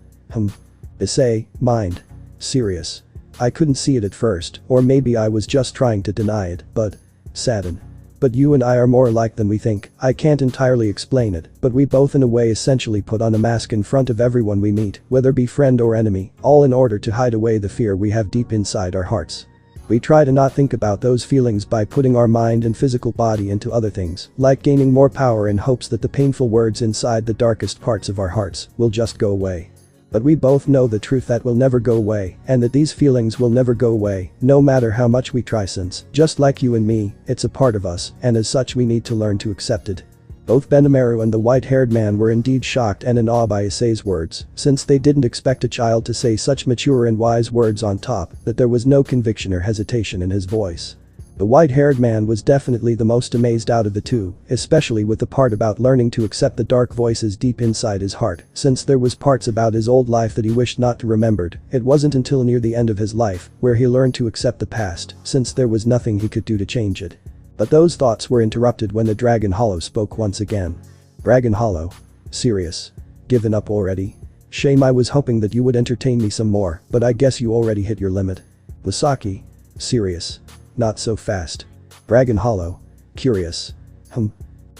Issei, mind. Serious. I couldn't see it at first, or maybe I was just trying to deny it, but. Sadden. But you and I are more alike than we think. I can't entirely explain it, but we both in a way essentially put on a mask in front of everyone we meet, whether be friend or enemy, all in order to hide away the fear we have deep inside our hearts. We try to not think about those feelings by putting our mind and physical body into other things, like gaining more power in hopes that the painful words inside the darkest parts of our hearts will just go away. But we both know the truth that will never go away, and that these feelings will never go away, no matter how much we try, since, just like you and me, it's a part of us, and as such we need to learn to accept it. Both Benimaru and the white-haired man were indeed shocked and in awe by Issei's words, since they didn't expect a child to say such mature and wise words, on top that there was no conviction or hesitation in his voice. The white-haired man was definitely the most amazed out of the two, especially with the part about learning to accept the dark voices deep inside his heart, since there was parts about his old life that he wished not to remembered. It wasn't until near the end of his life where he learned to accept the past, since there was nothing he could do to change it. But those thoughts were interrupted when the Dragon Hollow spoke once again. Dragon Hollow. Serious? Given up already? Shame, I was hoping that you would entertain me some more, but I guess you already hit your limit. Lasaki. Serious? Not so fast. Dragon Hollow. Curious.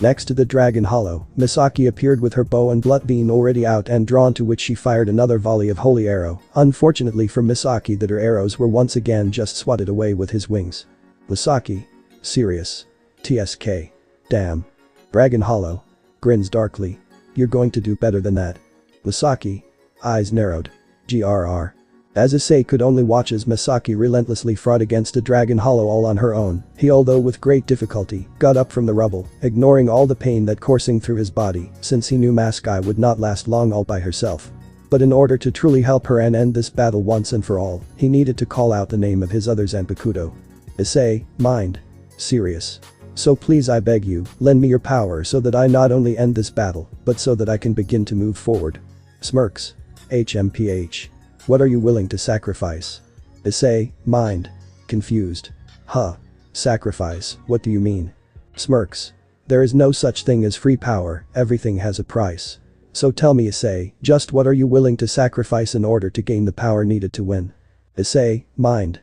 Next to the Dragon Hollow, Misaki appeared with her bow and blunt beam already out and drawn, to which she fired another volley of holy arrow. Unfortunately for Misaki, that her arrows were once again just swatted away with his wings. Misaki. Serious. TSK. Damn. Dragon Hollow. Grins darkly. You're going to do better than that. Misaki. Eyes narrowed. GRR. As Issei could only watch as Misaki relentlessly fought against a Dragon Hollow all on her own, he, although with great difficulty, got up from the rubble, ignoring all the pain that coursing through his body, since he knew Misaki would not last long all by herself. But in order to truly help her and end this battle once and for all, he needed to call out the name of his other Zanpakuto. Issei, mind. Serious? So please, I beg you, lend me your power so that I not only end this battle, but so that I can begin to move forward. Smirks. HMPH. What are you willing to sacrifice? Issei, mind. Confused. Sacrifice, what do you mean? Smirks. There is no such thing as free power, everything has a price. So tell me, Issei, just what are you willing to sacrifice in order to gain the power needed to win? Issei, mind.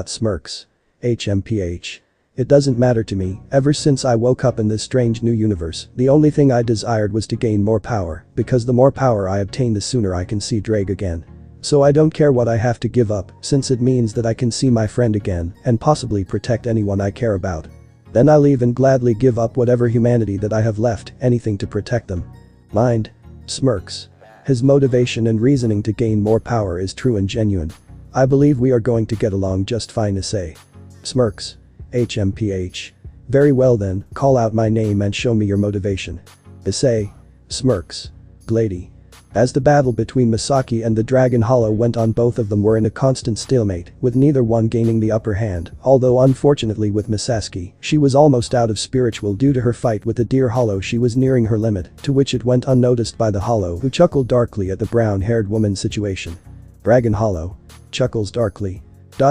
Smirks. HMPH. It doesn't matter to me. Ever since I woke up in this strange new universe, the only thing I desired was to gain more power, because the more power I obtain, the sooner I can see Ddraig again. So I don't care what I have to give up, since it means that I can see my friend again and possibly protect anyone I care about. Then I'll even gladly give up whatever humanity that I have left, anything to protect them. Mind. Smirks. His motivation and reasoning to gain more power is true and genuine. I believe we are going to get along just fine, Issei. Smirks. HMPH. Very well then, call out my name and show me your motivation. Issei. Smirks. Glady. As the battle between Misaki and the Dragon Hollow went on, both of them were in a constant stalemate, with neither one gaining the upper hand, although unfortunately with Misaki, she was almost out of spiritual due to her fight with the Deer Hollow. She was nearing her limit, to which it went unnoticed by the Hollow, who chuckled darkly at the brown-haired woman's situation. Dragon Hollow chuckles darkly.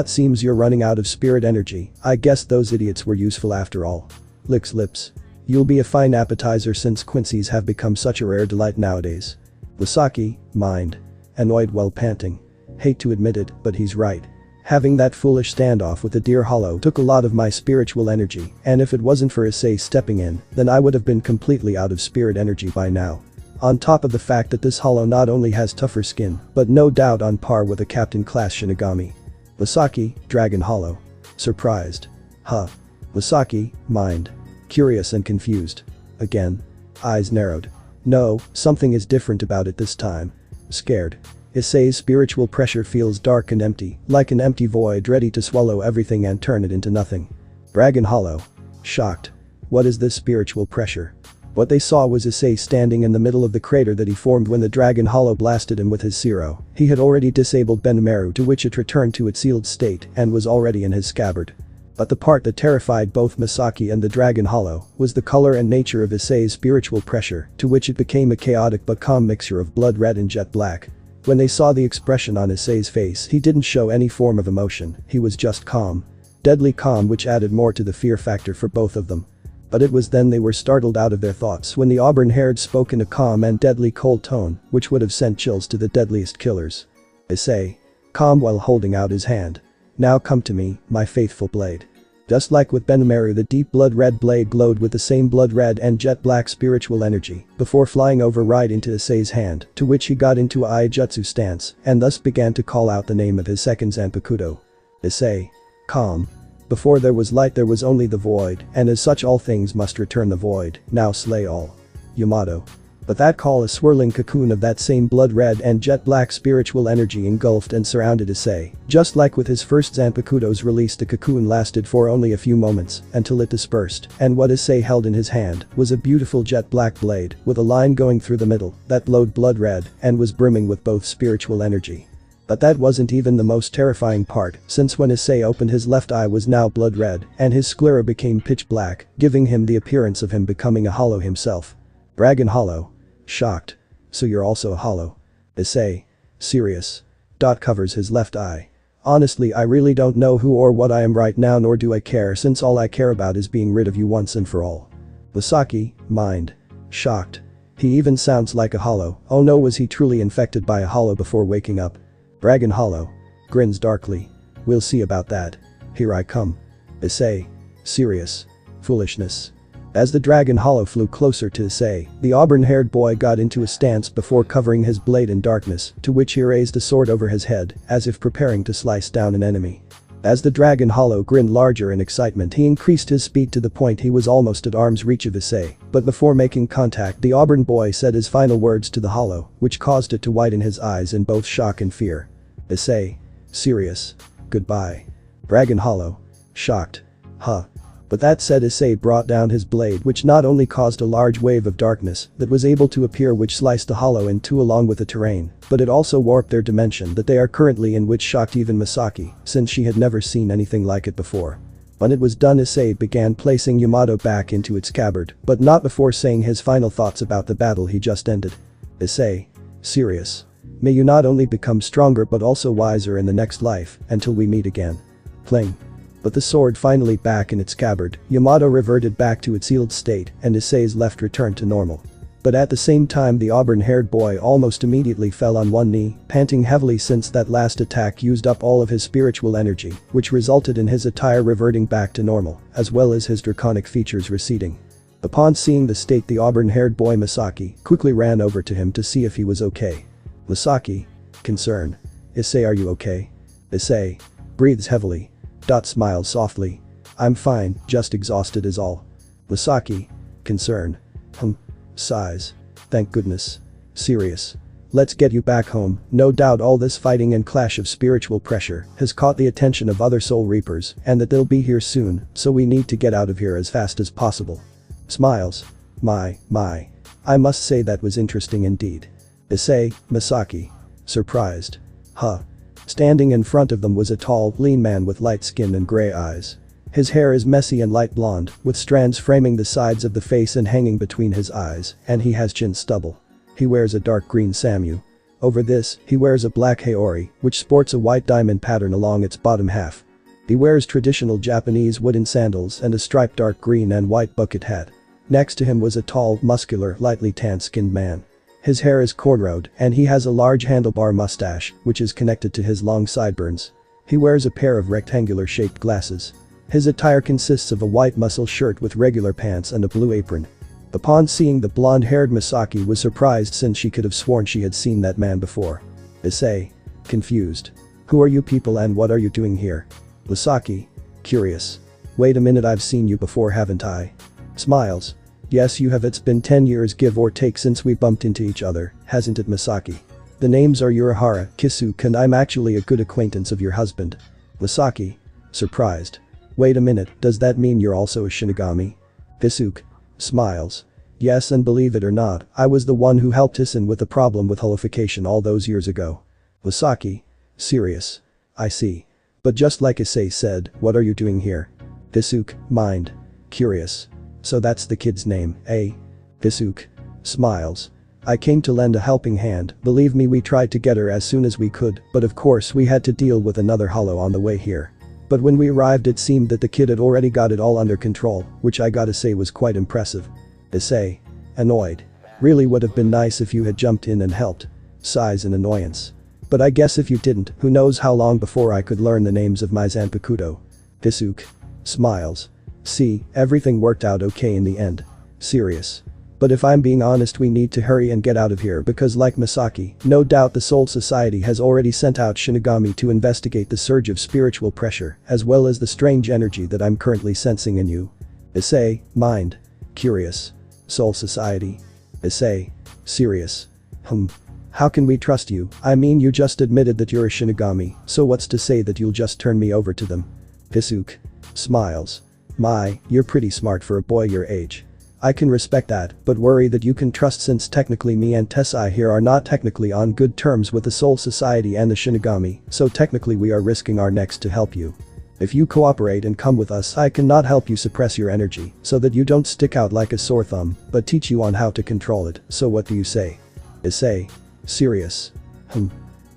Seems you're running out of spirit energy. I guess those idiots were useful after all. Licks lips. You'll be a fine appetizer since Quincy's have become such a rare delight nowadays. Misaki mind. Annoyed while panting. Hate to admit it, but he's right. Having that foolish standoff with the Deer Hollow took a lot of my spiritual energy, and if it wasn't for Issei stepping in, then I would have been completely out of spirit energy by now. On top of the fact that this Hollow not only has tougher skin, but no doubt on par with a Captain Class Shinigami. Misaki, Dragon Hollow. Surprised. Huh. Misaki, mind. Curious and confused. Again. Eyes narrowed. No, something is different about it this time. Scared. Issei's spiritual pressure feels dark and empty, like an empty void ready to swallow everything and turn it into nothing. Dragon Hollow. Shocked. What is this spiritual pressure? What they saw was Issei standing in the middle of the crater that he formed when the Dragon Hollow blasted him with his Zero. He had already disabled Benimaru, to which it returned to its sealed state and was already in his scabbard. But the part that terrified both Misaki and the Dragon Hollow was the color and nature of Issei's spiritual pressure, to which it became a chaotic but calm mixture of blood red and jet black. When they saw the expression on Issei's face, he didn't show any form of emotion, he was just calm. Deadly calm, which added more to the fear factor for both of them. But it was then they were startled out of their thoughts when the auburn-haired spoke in a calm and deadly cold tone, which would have sent chills to the deadliest killers. Issei. Calm while holding out his hand. Now come to me, my faithful blade. Just like with Benimaru, the deep blood red blade glowed with the same blood red and jet black spiritual energy before flying over right into Issei's hand, to which he got into a Aijutsu stance and thus began to call out the name of his second Zanpakuto. Issei. Calm. Before there was light there was only the void, and as such all things must return the void, now slay all. Yamato. But that call, a swirling cocoon of that same blood red and jet black spiritual energy engulfed and surrounded Issei. Just like with his first Zanpakuto's release, the cocoon lasted for only a few moments until it dispersed, and what Issei held in his hand was a beautiful jet black blade with a line going through the middle that glowed blood red and was brimming with both spiritual energy. But that wasn't even the most terrifying part, since when Issei opened his left eye was now blood red and his sclera became pitch black, giving him the appearance of him becoming a hollow himself. Dragon Hollow. Shocked. So you're also a hollow. Issei. Serious. Covers his left eye. Honestly, I really don't know who or what I am right now, nor do I care, since all I care about is being rid of you once and for all. Misaki. Mind. Shocked. He even sounds like a hollow. Oh no, was he truly infected by a hollow before waking up? Dragon Hollow. Grins darkly. We'll see about that. Here I come. Issei. Serious. Foolishness. As the Dragon Hollow flew closer to Issei, the auburn-haired boy got into a stance before covering his blade in darkness, to which he raised a sword over his head, as if preparing to slice down an enemy. As the Dragon Hollow grinned larger in excitement, he increased his speed to the point he was almost at arm's reach of Issei, but before making contact the auburn boy said his final words to the Hollow, which caused it to widen his eyes in both shock and fear. Issei. Serious. Goodbye. Dragon Hollow. Shocked. Huh. But that said, Issei brought down his blade, which not only caused a large wave of darkness that was able to appear, which sliced the Hollow in two along with the terrain, but it also warped their dimension that they are currently in, which shocked even Misaki, since she had never seen anything like it before. When it was done, Issei began placing Yamato back into its scabbard, but not before saying his final thoughts about the battle he just ended. Issei. Serious. May you not only become stronger but also wiser in the next life, until we meet again. Pling. But the sword finally back in its scabbard, Yamato reverted back to its sealed state and Issei's left returned to normal. But at the same time the auburn-haired boy almost immediately fell on one knee, panting heavily since that last attack used up all of his spiritual energy, which resulted in his attire reverting back to normal, as well as his draconic features receding. Upon seeing the state, the auburn-haired boy Misaki quickly ran over to him to see if he was okay. Misaki. Concern. Issei, are you okay? Issei. Breathes heavily. Smiles softly. I'm fine, just exhausted is all. Misaki. Concern. Sighs. Thank goodness. Serious. Let's get you back home. No doubt all this fighting and clash of spiritual pressure has caught the attention of other Soul Reapers and that they'll be here soon, so we need to get out of here as fast as possible. Smiles. My. I must say that was interesting indeed. Issei, Misaki. Surprised. Huh. Standing in front of them was a tall, lean man with light skin and gray eyes. His hair is messy and light blonde, with strands framing the sides of the face and hanging between his eyes, and he has chin stubble. He wears a dark green samu. Over this, he wears a black haori, which sports a white diamond pattern along its bottom half. He wears traditional Japanese wooden sandals and a striped dark green and white bucket hat. Next to him was a tall, muscular, lightly tan-skinned man. His hair is cornrowed, and he has a large handlebar mustache, which is connected to his long sideburns. He wears a pair of rectangular-shaped glasses. His attire consists of a white muscle shirt with regular pants and a blue apron. Upon seeing the blonde-haired Misaki was surprised since she could have sworn she had seen that man before. Issei. Confused. Who are you people and what are you doing here? Misaki. Curious. Wait a minute, I've seen you before, haven't I? Smiles. Yes, you have. It's been 10 years give or take since we bumped into each other, hasn't it, Misaki? The names are Yurihara, Kisuke, and I'm actually a good acquaintance of your husband. Misaki. Surprised. Wait a minute, does that mean you're also a Shinigami? Kisuke. Smiles. Yes, and believe it or not, I was the one who helped Issei with the problem with holification all those years ago. Misaki. Serious. I see. But just like Issei said, what are you doing here? Kisuke. Mind. Curious. So that's the kid's name, eh? Kisuke. Smiles. I came to lend a helping hand, believe me, we tried to get her as soon as we could, but of course we had to deal with another hollow on the way here. But when we arrived it seemed that the kid had already got it all under control, which I gotta say was quite impressive. Issei. Annoyed. Really would have been nice if you had jumped in and helped. Sighs in annoyance. But I guess if you didn't, who knows how long before I could learn the names of my Zanpakuto. Kisuke. Smiles. See, everything worked out okay in the end. Serious. But if I'm being honest, we need to hurry and get out of here because like Misaki, no doubt the Soul Society has already sent out Shinigami to investigate the surge of spiritual pressure as well as the strange energy that I'm currently sensing in you. Issei. Mind. Curious. Soul Society. Issei. Serious. How can we trust you? I mean, you just admitted that you're a Shinigami, so what's to say that you'll just turn me over to them? Kisuke. Smiles. My, you're pretty smart for a boy your age. I can respect that, but worry that you can trust since technically me and Tessai here are not technically on good terms with the Soul Society and the Shinigami, so technically we are risking our necks to help you. If you cooperate and come with us, I cannot help you suppress your energy so that you don't stick out like a sore thumb, but teach you on how to control it, so what do you say? Issei. Serious.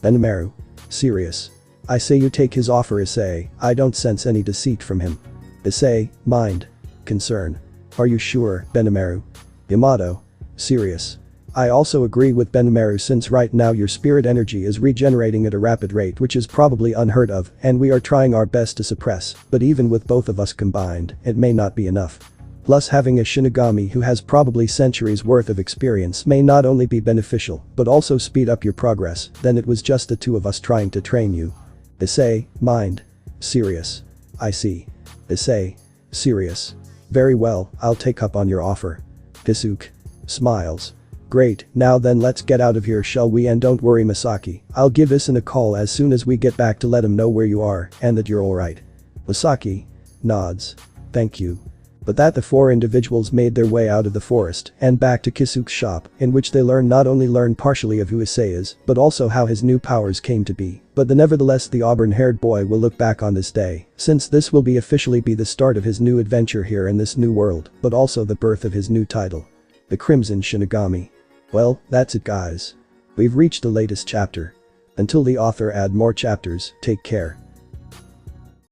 Benimaru. Serious. I say you take his offer, Issei. I don't sense any deceit from him. Issei. Mind. Concern. Are you sure, Benimaru? Yamato. Serious. I also agree with Benimaru since right now your spirit energy is regenerating at a rapid rate which is probably unheard of and we are trying our best to suppress, but even with both of us combined, it may not be enough. Plus having a Shinigami who has probably centuries worth of experience may not only be beneficial but also speed up your progress, then it was just the two of us trying to train you. Issei. Mind. Serious. I see. Issei. Serious. Very well, I'll take up on your offer. Kisuke. Smiles. Great, now then let's get out of here, shall we, and don't worry Misaki, I'll give Issei a call as soon as we get back to let him know where you are and that you're alright. Misaki. Nods. Thank you. But that the four individuals made their way out of the forest and back to Kisuke's shop, in which they learn partially of who Issei is, but also how his new powers came to be. But nevertheless the auburn-haired boy will look back on this day, since this will officially be the start of his new adventure here in this new world, but also the birth of his new title. The Crimson Shinigami. Well, that's it guys. We've reached the latest chapter. Until the author add more chapters, take care.